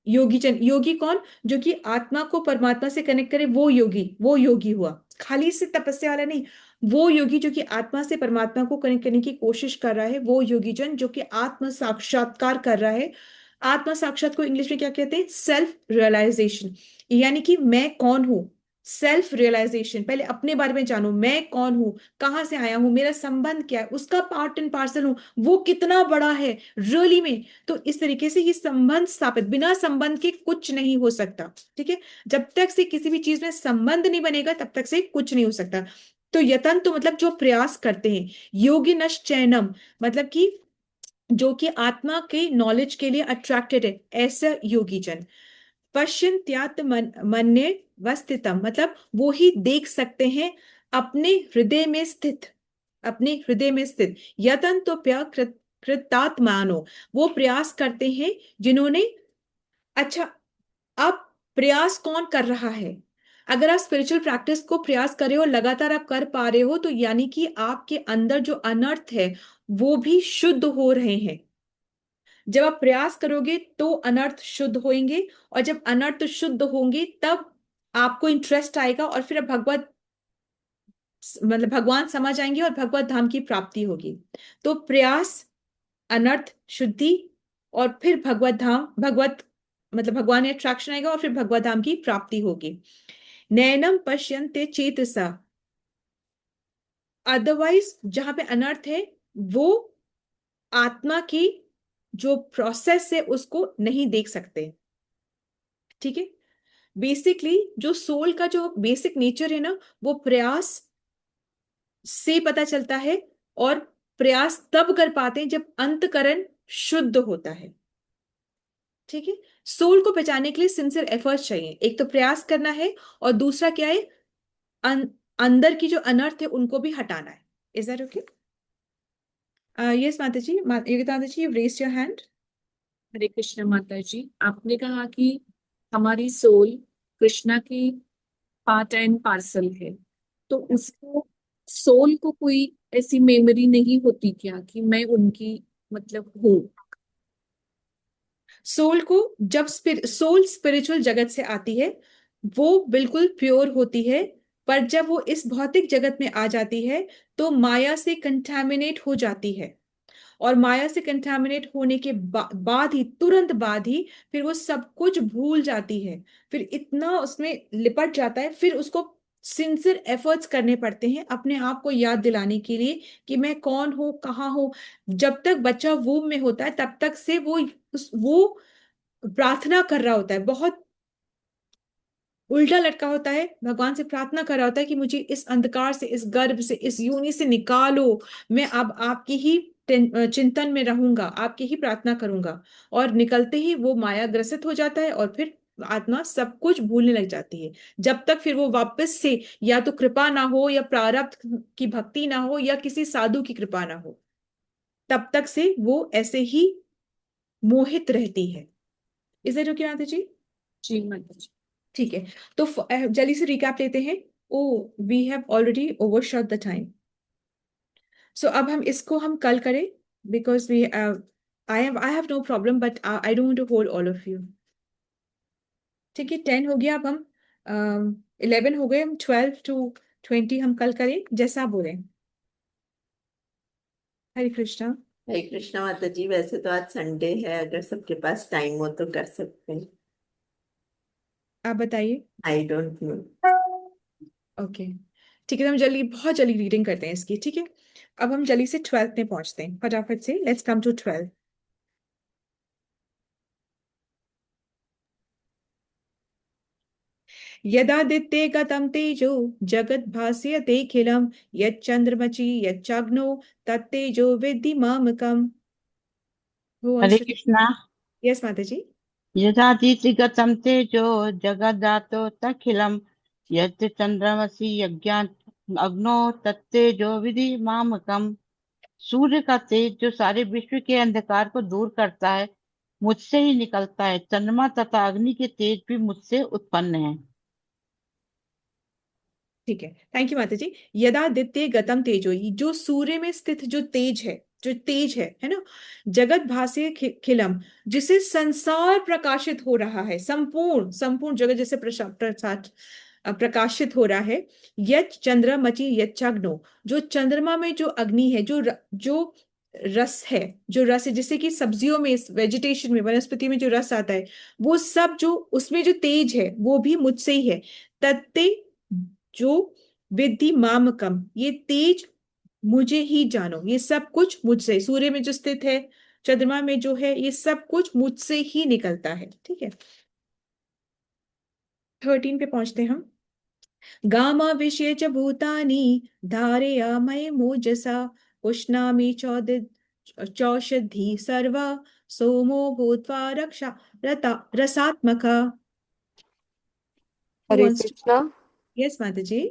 योगी जन, योगी कौन? जो कि आत्मा को परमात्मा से कनेक्ट करे, वो योगी हुआ। खाली से तपस्या वाला नहीं, वो योगी जो कि आत्मा से परमात्मा को कनेक्ट करने की कोशिश कर रहा है, वो योगी जन जो कि आत्म साक्षात्कार कर रहा है। आत्म साक्षात को इंग्लिश में क्या कहते हैं? Self realisation. यानी कि मैं कौन हूं, सेल्फ रियलाइजेशन। पहले अपने बारे में जानो, मैं कौन हूं, कहां से आया हूं, मेरा संबंध क्या है, उसका पार्ट एंड पार्सल हूं, वो कितना बड़ा है रियली में। तो इस तरीके से ये संबंध स्थापित, बिना संबंध के कुछ नहीं हो सकता। ठीक है, जब तक से किसी भी चीज में संबंध नहीं बनेगा तब तक से कुछ नहीं हो सकता। तो यतन तो मतलब जो प्रयास करते हैं, योगी चैनम मतलब कि जो कि आत्मा के नॉलेज के लिए अट्रैक्टेड है, ऐसा योगी जन। पश्चिंत्यात मन्ये वस्थितम मतलब वो ही देख सकते हैं अपने हृदय में स्थित, अपने हृदय में स्थित। यतन तो कृतात्मानो वो प्रयास करते हैं जिन्होंने, अच्छा, अब प्रयास कौन कर रहा है? अगर आप स्पिरिचुअल प्रैक्टिस को प्रयास कर रहे हो, लगातार आप कर पा रहे हो, तो यानी कि आपके अंदर जो अनर्थ है वो भी शुद्ध हो रहे हैं। जब आप प्रयास करोगे तो अनर्थ शुद्ध होंगे, और जब अनर्थ शुद्ध होंगे तब आपको इंटरेस्ट आएगा, और फिर आप भगवत मतलब भगवान समझ आएंगे और भगवत धाम की प्राप्ति होगी। तो प्रयास, अनर्थ शुद्धि, और फिर भगवत धाम, भगवत मतलब भगवान में अट्रैक्शन आएगा और फिर भगवत धाम की प्राप्ति होगी। नैनम पश्यन्ते चेतसा, अदरवाइज जहां पे अनर्थ है वो आत्मा की जो प्रोसेस है उसको नहीं देख सकते। ठीक है, बेसिकली जो सोल का जो बेसिक नेचर है ना, वो प्रयास से पता चलता है, और प्रयास तब कर पाते हैं जब अंतकरण शुद्ध होता है। ठीक है, सोल को पहचानने के लिए सिंसियर एफर्ट्स चाहिए। एक तो प्रयास करना है, और दूसरा क्या है, अंदर की जो अनर्थ है उनको भी हटाना है। Is that okay? यस माता जी, योगिता माता जी, रेज योर हैंड। हरे कृष्ण माता जी, आपने कहा कि हमारी सोल कृष्णा की पार्ट एंड पार्सल है, तो उसको, सोल को कोई ऐसी मेमोरी नहीं होती क्या कि मैं उनकी मतलब हूँ? सोल को जब सोल स्पिरिचुअल जगत से आती है वो बिल्कुल प्योर होती है, पर जब वो इस भौतिक जगत में आ जाती है तो माया से कंटामिनेट हो जाती है, और माया से कंटामिनेट होने के बाद ही, तुरंत बाद ही फिर वो सब कुछ भूल जाती है। फिर इतना उसमें लिपट जाता है, फिर उसको सिंसियर एफर्ट्स करने पड़ते हैं अपने आप को याद दिलाने के लिए कि मैं कौन हूं, कहाँ हूं। जब तक बच्चा वूम में होता है तब तक से वो प्रार्थना कर रहा होता है, बहुत उल्टा लटका होता है, भगवान से प्रार्थना कर रहा होता है कि मुझे इस अंधकार से, इस गर्भ से, इस योनि से निकालो। मैं अब आपकी ही चिंतन में रहूंगा, आपकी ही प्रार्थना करूंगा। और निकलते ही वो माया ग्रसित हो जाता है, और फिर आत्मा सब कुछ भूलने लग जाती है। जब तक फिर वो वापस से या तो कृपा ना हो, या प्रारब्ध की भक्ति ना हो, या किसी साधु की कृपा ना हो, तब तक से वो ऐसे ही मोहित रहती है। इज दैट ओके माता जी? जी माता जी। ठीक है, तो जल्दी से रिकैप लेते हैं। Oh, we have already overshot the time. So अब हम इसको हम कल करें, because we I have no problem, but I don't want to hold all of you. ठीक है, 10 हो गया, अब हम 11 हो गए, हम 12 to 20 हम कल करें, जैसा आप बोले। हरे कृष्णा। हरे कृष्णा माता जी, वैसे तो आज संडे है, अगर सबके पास टाइम हो तो कर सकते हैं। आप बताइए। I don't know. ओके, ठीक है, तो हम जल्दी, बहुत जल्दी रीडिंग करते हैं इसकी। ठीक है, अब हम जल्दी से 12 में पहुंचते हैं, फटाफट से। Let's come to 12। यदादित्ये गतं तेजो जगत् भासयतेऽखिलं, यच्चन्द्रमसि यच्चाग्नौ तत्तेजो विद्धि मामकम्। हो हरे अंशु। कृष्णा। यस माता जी। यदादितिगतं तेजो जगद्धातो तखिलं यत् चंद्रमसि यज्ञात अग्नो तत्तेजो विधि मामकम। सूर्य का तेज जो सारे विश्व के अंधकार को दूर करता है मुझसे ही निकलता है। चंद्रमा तथा अग्नि के तेज भी मुझसे उत्पन्न है। ठीक है, थैंक यू माता जी। यदादित्य गतम तेजो, ये जो सूर्य में स्थित जो तेज है, जो तेज है ना, जगत भासे खिलम, जिसे संसार प्रकाशित हो रहा है, संपूर्ण संपूर्ण जगत जैसे प्रकाश, प्रकाशित हो रहा है। यच चंद्रमचि यच्चाग्नो, जो चंद्रमा में जो अग्नि है, जो रस है, जो रस है जिससे कि सब्जियों में, वेजिटेशन में, वनस्पति में जो रस आता है, वो सब जो उसमें जो तेज है वो भी मुझसे ही है। तत्ते जो विद्धि मामकम, ये तेज मुझे ही जानो, ये सब कुछ मुझसे, सूर्य में जो स्थित है, चंद्रमा में जो है, ये सब कुछ मुझसे ही निकलता है। ठीक है, 13 पे पहुंचते हैं हम। गामा विषय च भूतानि धारयामय मोजसा उष्णामि चौषधि सर्वा सोमो भूत्वा रक्षा रता रसात्मक। Who Hare wants to? Krishna. Yes, Mataji.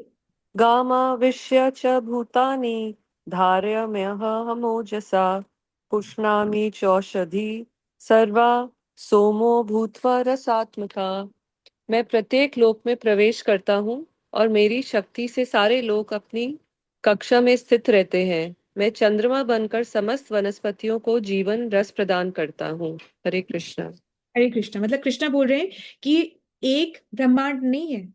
गामाविश्य च भूतानि धारयाम्यहमोजसा पुष्णामि चौषधि सर्वा सोमो भूत्वा रसात्मका। मैं प्रत्येक लोक में प्रवेश करता हूँ और मेरी शक्ति से सारे लोग अपनी कक्षा में स्थित रहते हैं। मैं चंद्रमा बनकर समस्त वनस्पतियों को जीवन रस प्रदान करता हूँ। हरे कृष्णा। हरे कृष्णा, मतलब कृष्णा बोल रहे हैं कि एक ब्रह्मांड नहीं है,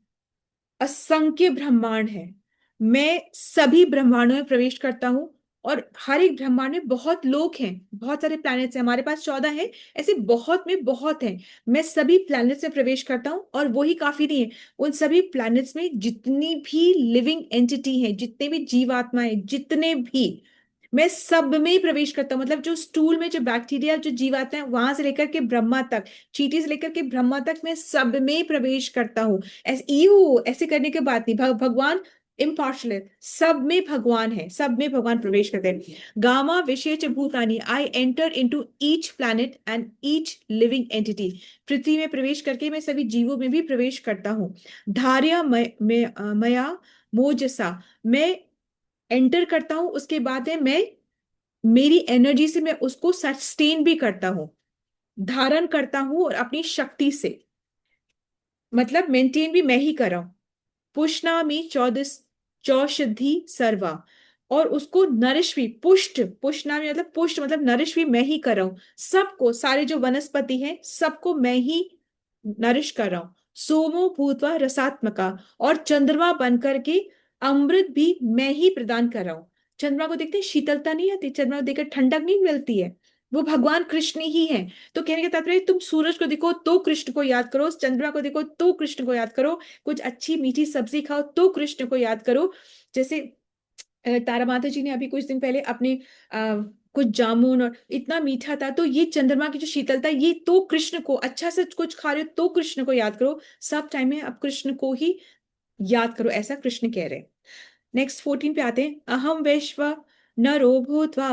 असंख्य ब्रह्मांड है। मैं सभी ब्रह्मांडों में प्रवेश करता हूँ, और हर एक ब्रह्मांड में बहुत लोग हैं, बहुत सारे प्लैनेट्स हैं, हमारे पास 14 हैं, ऐसे बहुत में बहुत हैं। मैं सभी प्लैनेट्स में प्रवेश करता हूँ, और वही काफी नहीं है, उन सभी प्लैनेट्स में जितनी भी लिविंग एंटिटी हैं, जितने भी जीवात्माएं, जितने भी, मैं सब में ही प्रवेश करता हूँ। मतलब जो स्टूल में जो बैक्टीरिया, जो जीवात्माएं, वहां से लेकर के ब्रह्मा तक, चींटी से लेकर के ब्रह्मा तक, मैं सब में ही प्रवेश करता हूँ। ऐसे करने के बाद नहीं, भगवान इम्पार्शल है, सब में भगवान है, सब में भगवान प्रवेश करते हैं। गामा विशेष भूतानी, I enter into each planet and each living entity, पृथ्वी में प्रवेश करके मैं सभी जीवों में भी प्रवेश करता हूँ। धार्या मया मोजसा, मैं एंटर करता हूं, उसके बाद है मैं, मेरी एनर्जी से मैं उसको सस्टेन भी करता हूं, धारण करता हूं, और अपनी शक्ति से, मतलब मेंटेन भी मैं ही कर रहा हूं। पुष्णामि चौदस चौषधि सर्वा, और उसको नरिश भी, पुष्ट, पुष्णामि मतलब पुष्ट, मतलब नरिश भी मैं ही कर रहा हूं, सबको, सारे जो वनस्पति हैं सबको मैं ही नरिश कर रहा हूं। सोमो भूतवा रसात्मका, और चंद्रमा बन करके अमृत भी मैं ही प्रदान कर रहा हूं। चंद्रमा को देखते शीतलता नहीं आती, चंद्रमा को देखकर ठंडक नहीं मिलती है, वो भगवान कृष्ण ही है। तो कहने का तात्पर्य, तुम सूरज को देखो तो कृष्ण को याद करो, चंद्रमा को देखो तो कृष्ण को याद करो, कुछ अच्छी मीठी सब्जी खाओ तो कृष्ण को याद करो। जैसे तारा माता जी ने अभी कुछ दिन पहले अपने कुछ जामुन, और इतना मीठा था, तो ये चंद्रमा की जो शीतलता, ये तो कृष्ण को, अच्छा से कुछ खा रहे हो तो कृष्ण को याद करो, सब टाइम में अब कृष्ण को ही याद करो, ऐसा कृष्ण कह रहे हैं। नेक्स्ट 14 पे आते हैं। अहम वैश्व नरो भूत्वा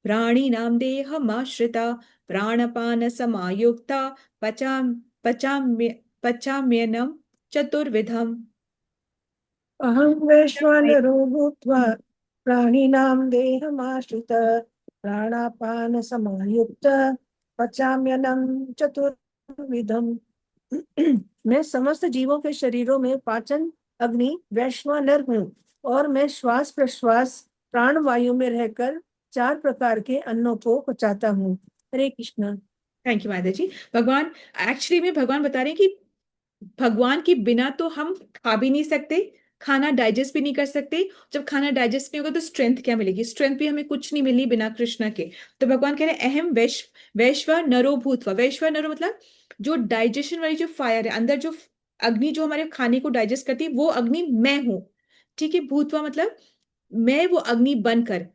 प्राणिनां देहमाश्रिता प्राणपान समायुक्ता पचाम पचाम्य पचाम्यनम चतुर्विधम। अहं वैश्वानरो भूत्वा प्राणिनां देहमाश्रित प्राणापानसमायुक्त पचाम्यन्नं चतुर्विधम्। मैं समस्त जीवों के शरीरों में पाचन अग्नि वैश्वानर हूँ, और मैं श्वास प्रश्वास प्राण वायु में रहकर 4 प्रकार के अन्नों को पचाता हूँ। हरे कृष्ण। थैंक यू माता जी। भगवान, एक्चुअली में भगवान बता रहे हैं कि भगवान के बिना तो हम खा भी नहीं सकते, खाना डाइजेस्ट भी नहीं कर सकते। जब खाना डाइजेस्ट नहीं होगा तो स्ट्रेंथ क्या मिलेगी? स्ट्रेंथ भी हमें कुछ नहीं मिलनी बिना कृष्ण के। तो भगवान कह रहे हैं अहम वैश्व नरो भूतवा। वैश्व नरो मतलब जो डाइजेशन वाली जो फायर है, अंदर जो अग्नि जो हमारे खाने को डाइजेस्ट करती है, वो अग्नि मैं हूं। ठीक है, भूतवा मतलब मैं वो अग्नि बनकर।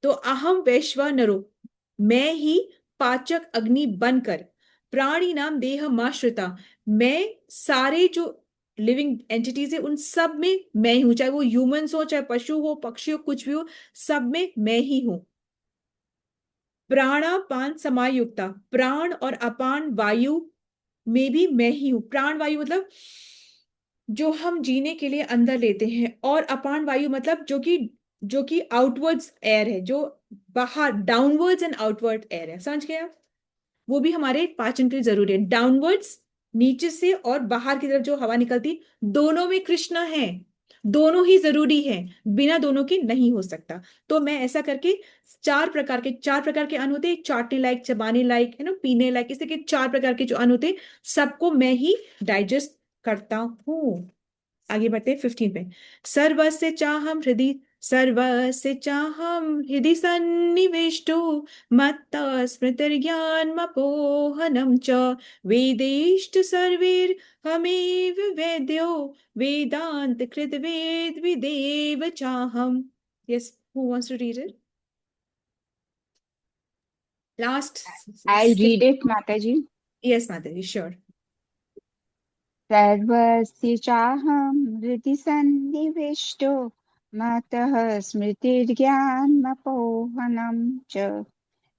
तो अहम वैश्व नरो, मैं ही पाचक अग्नि बनकर, प्राणी नाम देह माश्रिता, मैं सारे जो लिविंग एंटिटीज है उन सब में मैं ही हूं, चाहे वो ह्यूमंस हो, चाहे पशु हो, पक्षी हो, कुछ भी हो, सब में मैं ही हूं। प्राणापान समायुक्ता, प्राण और अपान वायु में भी मैं ही हूं। प्राण वायु मतलब जो हम जीने के लिए अंदर लेते हैं, और अपान वायु मतलब जो कि आउटवर्ड्स एयर है, जो बाहर, डाउनवर्ड्स एंड आउटवर्ड एयर है, समझ गए आप? वो भी हमारे पाचन के लिए जरूरी है। डाउनवर्ड्स नीचे से, और बाहर की तरफ जो हवा निकलती, दोनों में कृष्णा है, दोनों ही जरूरी है, बिना दोनों के नहीं हो सकता। तो मैं ऐसा करके 4 प्रकार के अन्न होते हैं, चाटने लायक, चबाने लायक, है ना, पीने लायक, इस तरह के 4 प्रकार के जो अन्न होते हैं, सबको मैं ही डाइजेस्ट करता हूँ। आगे बढ़ते हैं 15 पे। सर्वस्य चाहम हृदि सन्निविष्टो मत्तः स्मृतिर्ज्ञानमपोहनं च वेदैश्च सर्वैर्हमेव वेद्यो वेदांत कृत वेद विदेव चाहम। Yes, who wants to read it? Last. I'll read it, Mataji. Yes, Mataji, sure. सर्वस्य चाहं हृदि सन्निविष्टो मतः स्मृतिर्ज्ञानमपोहनं च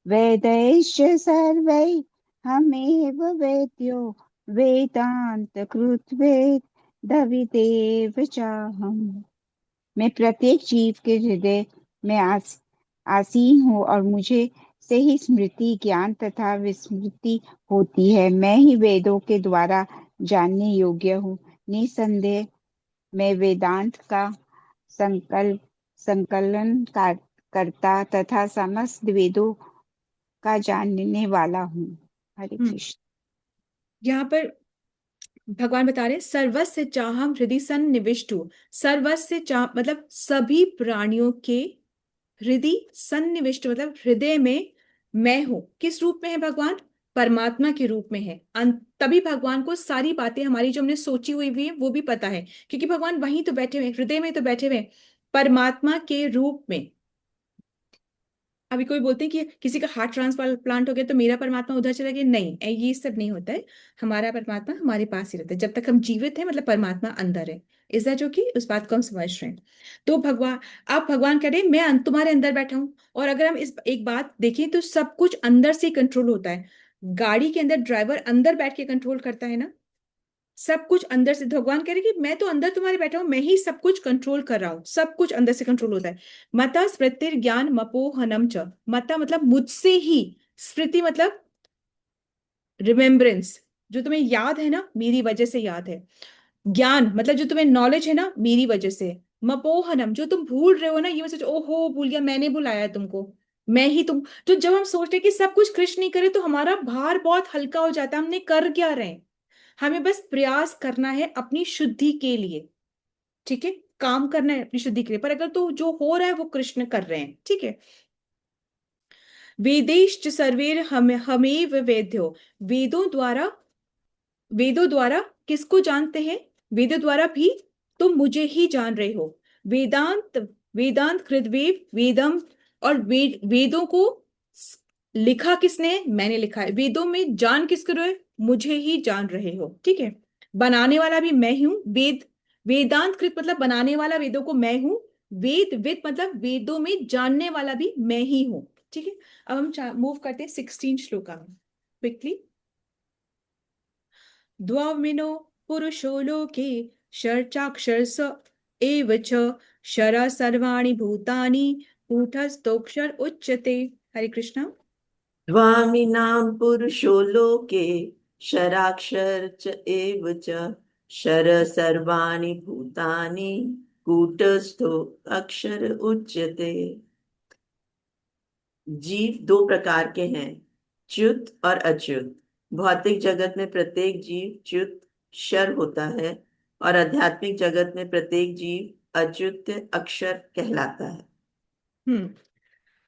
वेदैश्च सर्वैर्हमेव वेद्यो वेदान्तकृद्वेदविदेव चाहम्। मैं प्रत्येक जीव के हृदय में आसीन हूँ और मुझे से ही स्मृति ज्ञान तथा विस्मृति होती है। मैं ही वेदों के द्वारा जानने योग्य हूँ। निसंदेह मैं वेदांत का संकलन करता तथा समस्त वेदों का जानने वाला हूँ। हरे कृष्ण। यहाँ पर भगवान बता रहे सर्वस्य चाहम हृदय सन्निविष्टु। सर्वस्य चाह मतलब सभी प्राणियों के हृदय सन्निविष्ट मतलब हृदय में मैं हूं। किस रूप में है भगवान? परमात्मा के रूप में है। तभी भगवान को सारी बातें हमारी जो हमने सोची हुई है वो भी पता है, क्योंकि भगवान वहीं तो बैठे हुए, हृदय में तो बैठे हुए परमात्मा के रूप में। अभी कोई बोलते हैं कि किसी का हार्ट ट्रांसप्लांट हो गया तो मेरा परमात्मा उधर चला गया, नहीं, ये सब नहीं होता है। हमारा परमात्मा हमारे पास ही रहता है जब तक हम जीवित हैं, मतलब परमात्मा अंदर है। इस जो कि उस बात को हम समझ रहे हैं। तो भगवान कह रहे हैं मैं तुम्हारे अंदर बैठा हूं। और अगर हम इस एक बात देखें तो सब कुछ अंदर से कंट्रोल होता है। गाड़ी के अंदर ड्राइवर अंदर बैठ के कंट्रोल करता है ना, सब कुछ अंदर से। भगवान कह रहे कि मैं तो अंदर तुम्हारे बैठा हूं, मैं ही सब कुछ कंट्रोल कर रहा हूं, सब कुछ अंदर से कंट्रोल होता है। मता स्मृतिर ज्ञान मपोहनम च। मता मतलब मुझसे ही, स्मृति मतलब रिमेम्बरेंस, जो तुम्हें याद है ना मेरी वजह से याद है। ज्ञान मतलब जो तुम्हें नॉलेज है ना मेरी वजह से। मपोहनम जो तुम भूल रहे हो ना, ये सोचो ओहो भूल गया, मैंने बुलाया तुमको, मैं ही तुम। तो जब हम सोचते हैं कि सब कुछ कृष्ण नहीं करे तो हमारा भार बहुत हल्का हो जाता है। हमने कर क्या रहे हैं, हमें बस प्रयास करना है अपनी शुद्धि के लिए, ठीक है, काम करना है अपनी शुद्धि के लिए। पर अगर तो जो हो रहा है वो कृष्ण कर रहे हैं, ठीक है। वेदेश्च सर्वेर हमेव वेद्यो। वेदों द्वारा किसको जानते हैं? वेदों द्वारा भी तुम मुझे ही जान रहे हो। वेदांत कृतवेद वेदम। और वेदों को लिखा किसने? मैंने लिखा है। वेदों में जान किसको रहे? मुझे ही जान रहे हो, ठीक है। बनाने वाला भी मैं हूं। वेदांत कृत मतलब बनाने वाला वेदों को मैं हूं। वेद मतलब वेदों में जानने वाला भी मैं ही हूं, ठीक है। अब हम मूव करते हैं 16 श्लोका में क्विकली। द्वामिनो पुरुषो लोके शर्चाक्षर स एव च शर सर्वाणि भूतानि कूटस्थोक्षर उच्यते। हरे कृष्णा। द्वामिनां पुरुषो लोके शराक्षर च एव च शर सर्वाणि भूतानि कूटस्थो अक्षर उच्यते। जीव दो प्रकार के हैं, च्युत और अच्युत। भौतिक जगत में प्रत्येक जीव च्युत क्षर होता है और आध्यात्मिक जगत में प्रत्येक जीव अच्युत अक्षर कहलाता है।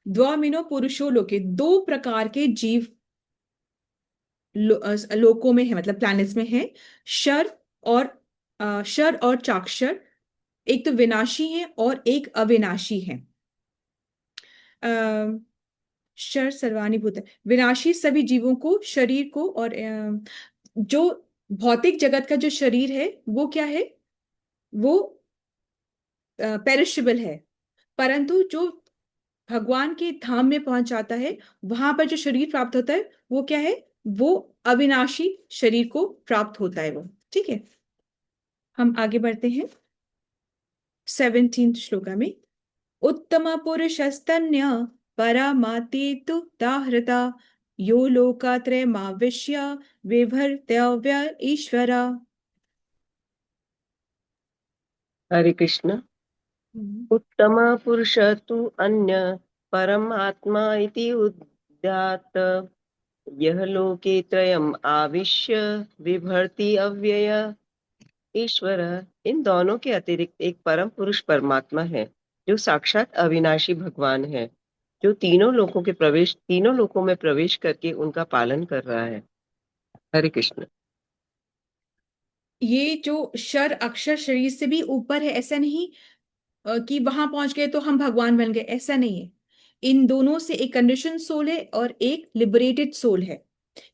द्वामिनो पुरुषो लोके, दो प्रकार के जीव लोकों में है, मतलब प्लैनेट्स में है। शर और चाक्षर। एक तो विनाशी है और एक अविनाशी है। शर सर्वाणी भूत, विनाशी सभी जीवों को, शरीर को। और जो भौतिक जगत का जो शरीर है वो क्या है? वो पेरिशेबल है। परंतु जो भगवान के धाम में पहुंच जाता है, वहां पर जो शरीर प्राप्त होता है वो क्या है? वो अविनाशी शरीर को प्राप्त होता है वो, ठीक है। हम आगे बढ़ते हैं 17 श्लोका में। उत्तम पुरुषस्तन्य परामातीतु दाहृता यो लोकात्रयमाविश्य विभर्त्यव्य ईश्वरा। हरे कृष्ण। उत्तम पुरुष तु अन्य परम आत्मा इति उद्यात यह लोके त्रयम् आविश्य बिभर्ति अव्यय। ईश्वर इन दोनों के अतिरिक्त एक परम पुरुष परमात्मा है जो साक्षात अविनाशी भगवान है, जो तीनों लोकों में प्रवेश करके उनका पालन कर रहा है। हरे कृष्ण। ये जो शर अक्षर शरीर से भी ऊपर है, ऐसा नहीं कि वहां पहुंच गए तो हम भगवान बन गए, ऐसा नहीं है। इन दोनों से एक कंडीशन सोल है और एक लिबरेटेड सोल है।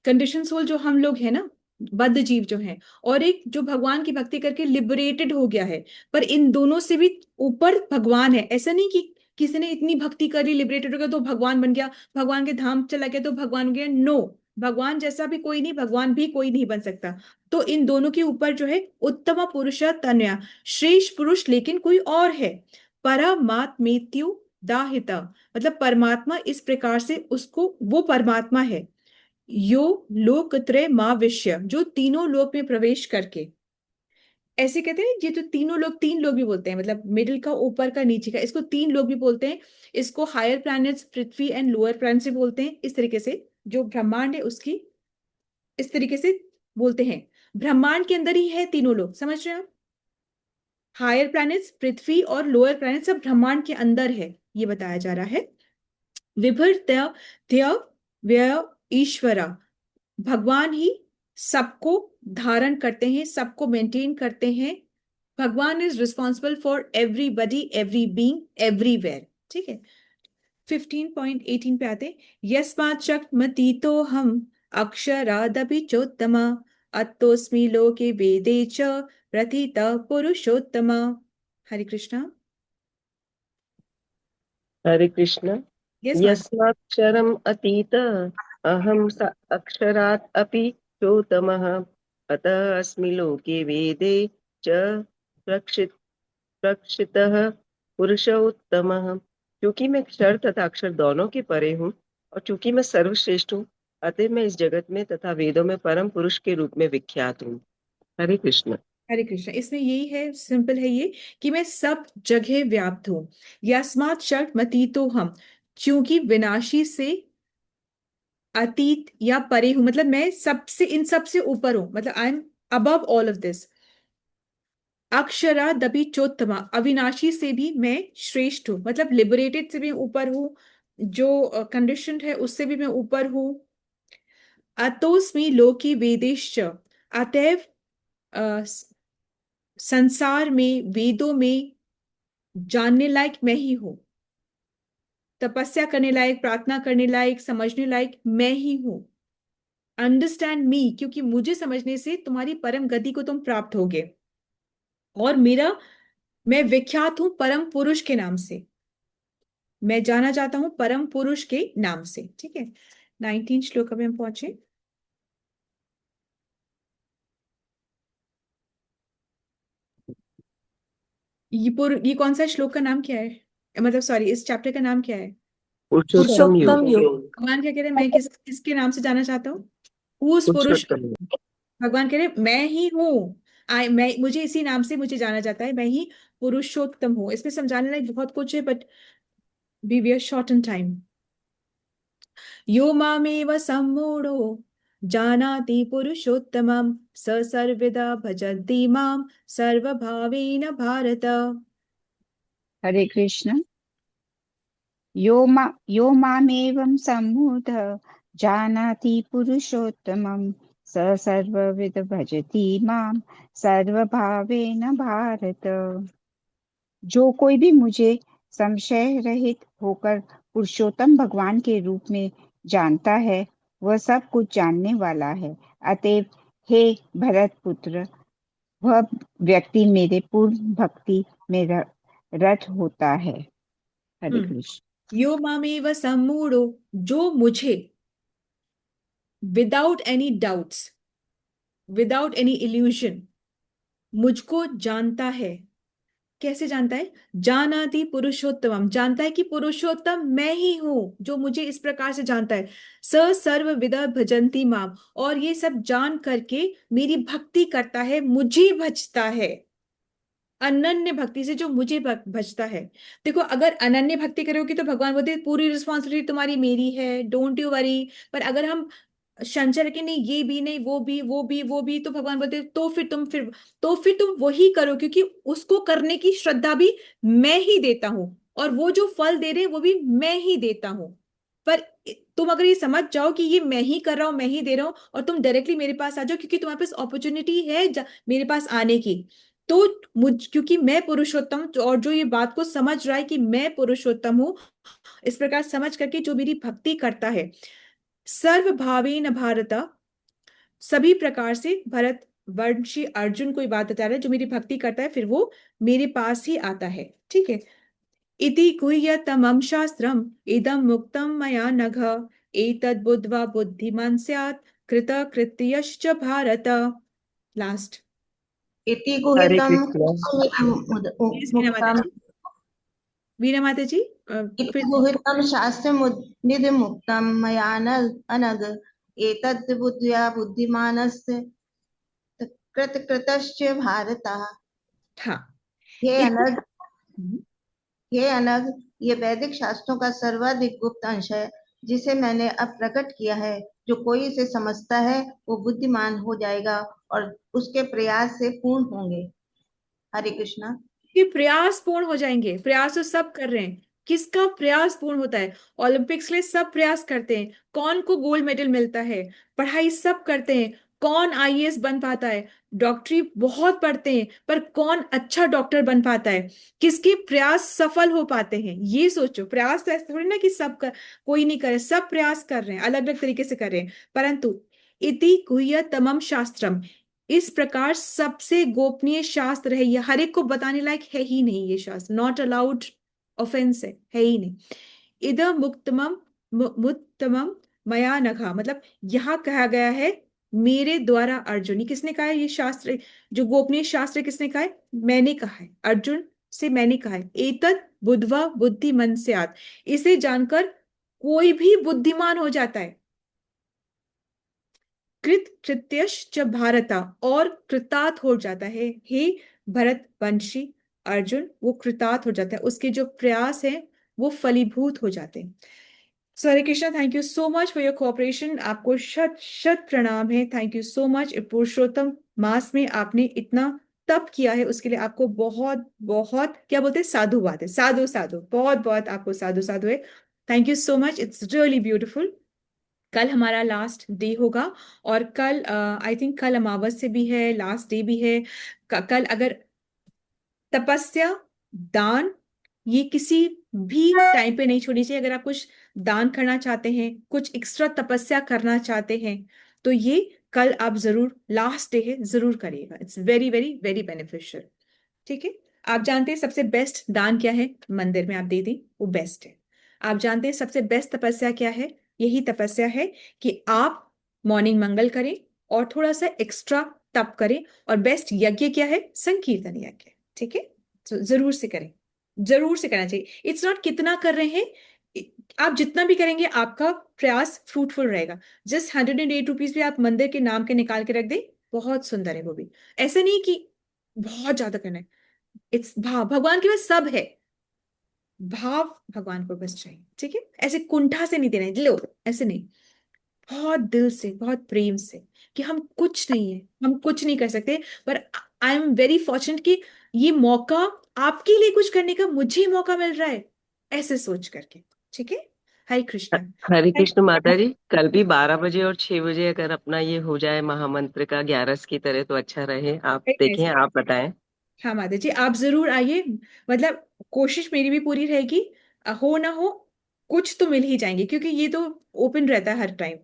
कंडीशन सोल जो हम लोग है ना, बद्ध जीव जो हैं, और एक जो भगवान की भक्ति करके लिबरेटेड हो गया है। पर इन दोनों से भी ऊपर भगवान है। ऐसा नहीं कि किसी ने इतनी भक्ति करी, लिबरेटेड हो गया तो भगवान बन गया, भगवान के धाम चला गया तो भगवान हो गया। नो, भगवान जैसा भी कोई नहीं, भगवान भी कोई नहीं बन सकता। तो इन दोनों के ऊपर जो है उत्तम पुरुष तनया, श्रेष्ठ पुरुष लेकिन कोई और है। परमात्मेत्यु दाहिता, मतलब परमात्मा इस प्रकार से उसको, वो परमात्मा है यो लोकत्रय माविश्य, जो तीनों लोक में प्रवेश करके, ऐसे कहते हैं ये तो तीनों लोग, तीन लोग भी बोलते हैं, मतलब मिडिल का, ऊपर का, नीचे का, इसको तीन लोग भी बोलते हैं। इसको हायर प्लैनेट्स पृथ्वी एंड लोअर प्लैनेट्स भी बोलते हैं। इस तरीके से जो ब्रह्मांड है उसकी इस तरीके से बोलते हैं। ब्रह्मांड के अंदर ही है तीनों लोग, समझ रहे हैं आप? हायर प्लैनेट्स पृथ्वी और लोअर प्लैनेट्स सब ब्रह्मांड के अंदर है, ये बताया जा रहा है। विभृत्य ध्य व्यय ईश्वरा, भगवान ही सबको धारण करते हैं, सबको मेंटेन करते हैं। भगवान is responsible for everybody, every being, everywhere. ठीक है, 15.18 पे आते, यस्मात् शक्मतीतो हम अक्षरादपि चोत्तमा अत्तोस्मि लोके वेदे च प्रथितः पुरुषोत्तमा। हरे कृष्णा। हरे कृष्ण। यस माता। यस्माक्षरम् अतीत अहम अक्षरात् अपि चोत्तमः अतः अस्मि लोके वेदे च प्रक्षित प्रक्षितः पुरुषोत्तमः। क्योंकि मैं क्षर तथा अक्षर दोनों के परे हूँ और चूंकि मैं सर्वश्रेष्ठ हूँ, अतः मैं इस जगत में तथा वेदों में परम पुरुष के रूप में विख्यात हूँ। हरे कृष्ण। हरे कृष्ण। इसमें यही है, सिंपल है ये, कि मैं सब जगह व्याप्त हूँ। यस्मात् शर्त मतीतो हम, क्योंकि विनाशी से अतीत या परे हूं, मतलब मैं सबसे, इन सबसे ऊपर हूं, मतलब I am above all of this. Akshara दबी चोत्तमा, अविनाशी से भी मैं श्रेष्ठ हूँ, मतलब लिबरेटेड से भी ऊपर हूँ, जो कंडीशनड है उससे भी मैं ऊपर हूँ। अतोस्मि लोकी वेदेश्च, अतएव संसार में, वेदों में जानने लायक मैं ही हूं। तपस्या करने लायक, प्रार्थना करने लायक, समझने लायक मैं ही हूं। अंडरस्टैंड मी, क्योंकि मुझे समझने से तुम्हारी परम गति को तुम प्राप्त होगे। और मैं विख्यात हूं परम पुरुष के नाम से, मैं जाना जाता हूं परम पुरुष के नाम से। ठीक है, 19 श्लोक में हम पहुंचे। ये कौन सा श्लोक का नाम क्या है, मतलब सॉरी, इस चैप्टर का नाम क्या है? पुरुषोत्तम पुरुषोत्तम योग। योग। भगवान क्या कह रहे हैं, मैं किसके नाम से जाना चाहता हूँ? उस पुरुष। पुरुषोत्तम योग। भगवान कह रहे मैं ही हूँ। मैं, मुझे इसी नाम से मुझे जाना जाता है, मैं ही पुरुषोत्तम हूँ। इसमें समझाने लायक बहुत कुछ है, but we are short in time. यो मामेव सम्मूढ़ो जानाति पुरुषोत्तमं स सर्वदा भजति मां सर्वभावेन भारत। हरे कृष्ण। यो मामेवं सम्मूढः जानाति पुरुषोत्तमं स सर्वविद भजति मां सर्वभावेन भारत। जो कोई भी मुझे संशय रहित होकर पुरुषोत्तम भगवान के रूप में जानता है, वह सब कुछ जानने वाला है। अतएव हे भरत पुत्र, वह व्यक्ति मेरे पूर्ण भक्ति में रत होता है। हरे कृष्ण। यो मामेव सम्मूढ़ो, जो मुझे without any doubts, without any illusion मुझको जानता है। कैसे जानता है? जानाति पुरुषोत्तमम, जानता है कि पुरुषोत्तम मैं ही हूं, जो मुझे इस प्रकार से जानता है। स सर्वविदा भजन्ति माम, और ये सब जान करके मेरी भक्ति करता है, मुझे भजता है। अनन्य भक्ति से जो मुझे भजता है। देखो, अगर अनन्य भक्ति करोगे तो भगवान बोलते पूरी रिस्पॉन्सिबिलिटी तुम्हारी मेरी है, डोंट यू वरी। पर अगर हम संचय रखे, नहीं ये भी नहीं, वो भी, तो भगवान बोलते तो फिर तुम वही करो, क्योंकि उसको करने की श्रद्धा भी मैं ही देता हूं, और वो जो फल दे रहे हैं वो भी मैं ही देता हूं। पर तुम अगर ये समझ जाओ कि ये मैं ही कर रहा हूं, मैं ही दे रहा हूं, और तुम डायरेक्टली मेरे पास आ जाओ, क्योंकि तुम्हारे पास अपॉर्चुनिटी है मेरे पास आने की, तो क्योंकि मैं पुरुषोत्तम, और जो ये बात को समझ रहा है कि मैं पुरुषोत्तम हूं, इस प्रकार समझ करके जो मेरी भक्ति करता है, सर्वभावेन भारत, सभी प्रकार से, भरत वंशी अर्जुन को बात बता रहा है, जो मेरी भक्ति करता है फिर वो मेरे पास ही आता है। ठीक है। इति गुह्यतमं शास्त्रम इदं मुक्तं मया नघ, एतद् बुद्ध्वा बुद्धिमान् स्यात् कृतकृत्यश्च भारत। लास्ट। इति हरे गुह्यतम कृष्ण। प्लीज वीणा माता मुक्तम, जी, वीणा माता जी इति फिर गुह्यतम शास्त्रमुनिर्मुक्तं मया अनघ, एतद् बुद्ध्या बुद्धिमानस्य कृतकृतश्च भारत। हाँ। हे इति अनघ, हे अनघ, ये वैदिक शास्त्रों का सर्वाधिक गुप्त अंश है, जिसे मैंने अब प्रकट किया है। जो कोई इसे समझता है वो बुद्धिमान हो जाएगा और उसके प्रयास से पूर्ण होंगे। हरे कृष्णा। कि प्रयास पूर्ण हो जाएंगे, प्रयास तो सब कर रहे हैं, किसका प्रयास पूर्ण होता है? ओलंपिक्स के लिए सब प्रयास करते हैं, कौन को गोल्ड मेडल मिलता है? पढ़ाई सब करते हैं, कौन आईएएस बन पाता है? डॉक्टरी बहुत पढ़ते हैं, पर कौन अच्छा डॉक्टर बन पाता है? किसके प्रयास सफल हो पाते हैं? ये सोचो, प्रयास तो ऐसा थोड़ी ना कि सब कर, कोई नहीं करे, सब प्रयास कर रहे हैं, अलग अलग तरीके से कर रहे हैं, परंतु इति गुह्यतमं शास्त्रम, इस प्रकार सबसे गोपनीय शास्त्र है, ये हर एक को बताने लायक है ही नहीं, ये शास्त्र नॉट अलाउड, ऑफेंस है ही नहीं। इद मुक्तमम मुत्तमम मया नघा, मतलब यहाँ कहा गया है मेरे द्वारा अर्जुन। ये किसने कहा है? ये शास्त्र, जो गोपनीय शास्त्र किसने कहा है? मैंने कहा है, अर्जुन से मैंने कहा है। एतत् बुद्ध्वा बुद्धिमन् स्यात्, इसे जानकर कोई भी बुद्धिमान हो जाता है। कृत कृत्यश्च भारत, और कृतार्थ हो जाता है, हे भरत वंशी अर्जुन, वो कृतार्थ हो जाता है, उसके जो प्रयास है वो फलीभूत हो जाते हैं। So Hare Krishna, thank you so much for your cooperation, आपको शत शत प्रणाम है, thank you so much. Purushottam मास में आपने इतना तप किया है, उसके लिए आपको बहुत बहुत, क्या बोलते हैं, साधुवाद है, साधु साधु, बहुत बहुत आपको साधु साधु है। Thank you so much, it's really beautiful. कल हमारा लास्ट डे होगा, और कल आई थिंक कल अमावस्या भी है, लास्ट डे भी है। कल अगर तपस्या, दान, ये किसी भी टाइम पे नहीं छोड़नी चाहिए। अगर आप कुछ दान करना चाहते हैं, कुछ एक्स्ट्रा तपस्या करना चाहते हैं, तो ये कल आप जरूर, लास्ट डे है, जरूर करिएगा। It's very very very beneficial. ठीक है। आप जानते हैं सबसे बेस्ट दान क्या है? मंदिर में आप दे दें, वो बेस्ट है। आप जानते हैं सबसे बेस्ट तपस्या क्या है? यही तपस्या है कि आप मॉर्निंग मंगल करें और थोड़ा सा एक्स्ट्रा तप करें। और बेस्ट यज्ञ क्या है? संकीर्तन यज्ञ। ठीक है। तो जरूर से करें, जरूर से करना चाहिए। इट्स नॉट कितना कर रहे हैं, आप जितना भी करेंगे आपका प्रयास फ्रूटफुल रहेगा। जस्ट 108 रुपीज भी आप मंदिर के नाम के निकाल के रख दें, बहुत सुंदर है वो भी। ऐसा नहीं कि बहुत ज्यादा करना है, इट्स भाव, भगवान के पास सब है, भाव भगवान को बस चाहिए। ठीक है। ऐसे कुंठा से नहीं देना है, लो ऐसे नहीं, बहुत दिल से, बहुत प्रेम से, कि हम कुछ नहीं है, हम कुछ नहीं कर सकते, पर आई एम वेरी फॉर्चुनेट कि ये मौका आपके लिए कुछ करने का मुझे मौका मिल रहा है, ऐसे सोच करके। ठीक है। हरे कृष्णा। हरे कृष्ण माता जी, कल भी 12 बजे और 6 बजे अगर अपना ये हो जाए महामंत्र का 11 की तरह तो अच्छा रहे। आप देखें, आप बताएं। हाँ माता जी, आप जरूर आइए, मतलब कोशिश मेरी भी पूरी रहेगी, हो ना हो कुछ तो मिल ही जाएंगे, क्योंकि ये तो ओपन रहता है हर टाइम।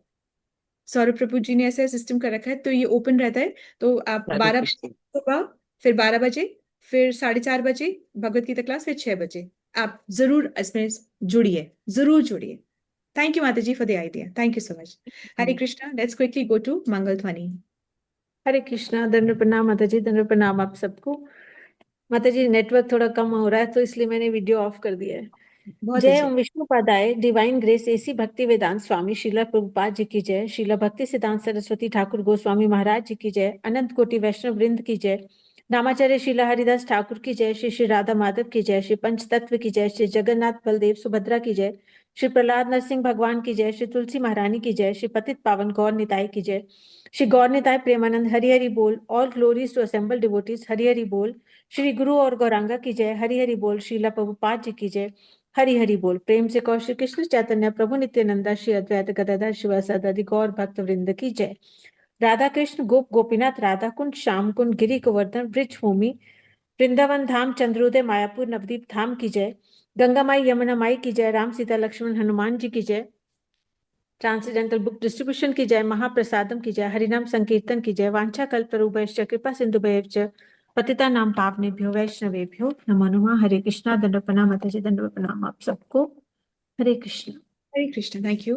सौरभ प्रभु जी ने ऐसा सिस्टम कर रखा है, तो ये ओपन रहता है। तो आप हरे 12 बजे कृष्ण। सुबह, फिर 12 बजे, फिर 4:30 बजे भगवत गीता क्लास, फिर 6 बजे। आप जरूर इसमें जुड़िए, जरूर जुड़िए। थैंक यू माता जी for the idea, thank you so much. Hare Krishna, let's quickly go to मंगल ध्वनि। हरे कृष्णा, दंड प्रणाम माता जी, दंड प्रणाम आप सबको। माता जी नेटवर्क थोड़ा कम हो रहा है, तो इसलिए मैंने वीडियो ऑफ कर दिया है। बहुत जय अच्छे। ओम विष्णुपादाय डिवाइन ग्रेस एसी भक्ति वेदांत स्वामी श्रीला प्रभुपाद जी की जय। श्रीला भक्ति सिद्धांत सरस्वती ठाकुर गोस्वामी महाराज जी की जय। अनंत कोटि वैष्णव वृंद की जय। नामाचार्य श्रीला हरिदास ठाकुर की जय। श्री श्री राधा माधव की जय। श्री पंच तत्व की जय। श्री जगन्नाथ बलदेव सुभद्रा की जय। श्री प्रहलाद नरसिंह भगवान की जय, श्री तुलसी महारानी की जय, श्री पतित पावन गौर निताई की जय, श्री गौर निताई प्रेमानंद हरि हरि बोल, all glories to assemble devotees Hari Hari बोल, श्री गुरु और गौरांगा की जय, हरि हरि बोल, श्रीला प्रभुपाद जी की जय, हरि हरि बोल। प्रेम से कहो श्री कृष्ण चैतन्य प्रभु नित्यानंदा श्री अद्वैत गदाधर शिवासादि आदि गौर भक्त वृंद की जय। राधा कृष्ण गोप गोपीनाथ राधा कुंड श्याम कुंड गिरी गोवर्धन ब्रिज भूमि वृंदावन धाम चंद्रोदय मायापुर नवदीप धाम की जय। गंगा माई यमुना माई की जय, राम सीता लक्ष्मण हनुमान जी की जय, ट्रांसेंडेंटल बुक डिस्ट्रीब्यूशन की जय, महाप्रसादम की जय, हरिनाम संकीर्तन की जय, वांछा कल्पतरुभ्यश्च कृपा सिंधुभ्यश्च पतिता नाम पावनेभ्यो वैष्णवेभ्यो नमो नमः। हरे कृष्णा, दंडवत प्रणाम माताजी, दंडवत प्रणाम आप सबको। हरे Krishna. Hare Krishna. Thank you.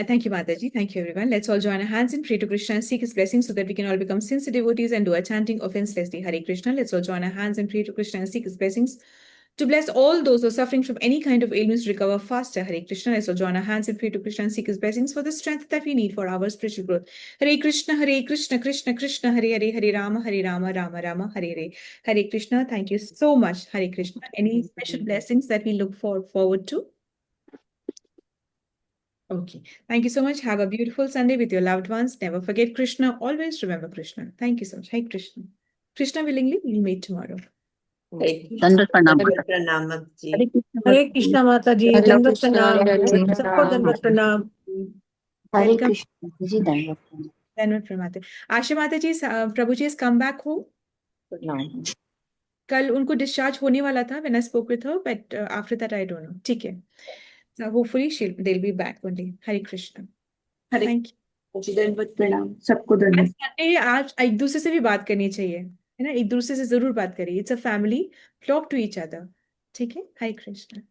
Thank you, Mataji. Thank you, everyone. Let's all join our hands and pray to Krishna and seek his blessings so that we can all become sincere devotees and do a chanting offenselessly. Hare Krishna. Let's all join our hands and pray to Krishna and seek his blessings to bless all those who are suffering from any kind of ailments to recover faster. Hare Krishna. Let's all join our hands and pray to Krishna and seek his blessings for the strength that we need for our spiritual growth. Hare Krishna, Krishna Krishna, Hare Hare, Hare Rama, Rama Rama, Hare Hare. Hare Krishna. Thank you so much, Hare Krishna. Any special blessings that we look forward to? Okay. Thank you so much. Have a beautiful Sunday with your loved ones. Never forget Krishna. Always remember Krishna. Thank you so much. Hare Krishna. Krishna willingly, we'll meet tomorrow. दंडवत प्रणाम दंडवत प्रणाम जी। हरे कृष्णा माता जी, हरे दंडवत कृष्णा, प्रणाम, हरे सबको कृष्णा। दंडवत प्रणाम। हरे Welcome. कृष्ण जी, दंडवत प्रणाम। Dhanwad Pramate. Asha Mataji, Prabhuji has come back home. कल उनको डिस्चार्ज होने वाला था when I spoke with her, but after that I don't know. ठीक है. So hopefully they'll be back one day. Hare Krishna. Thank you. दंडवत प्रणाम सबको, दंडवत। Sunday आज एक दूसरे से भी बात करनी चाहिए, है ना? एक दूसरे से जरूर बात करिए. It's a family. Talk to each other. ठीक है? Hare Krishna.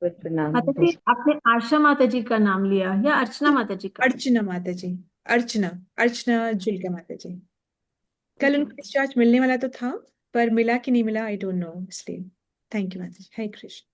माता जी, आपने आशा माता जी का नाम लिया या अर्चना माता जी का? अर्चना माता जी, अर्चना जुल्का माता जी। कल उनको डिस्चार्ज मिलने वाला तो था, पर मिला कि नहीं मिला आई डोंट नो, इसलिए। थैंक यू माता जी। हरे कृष्ण।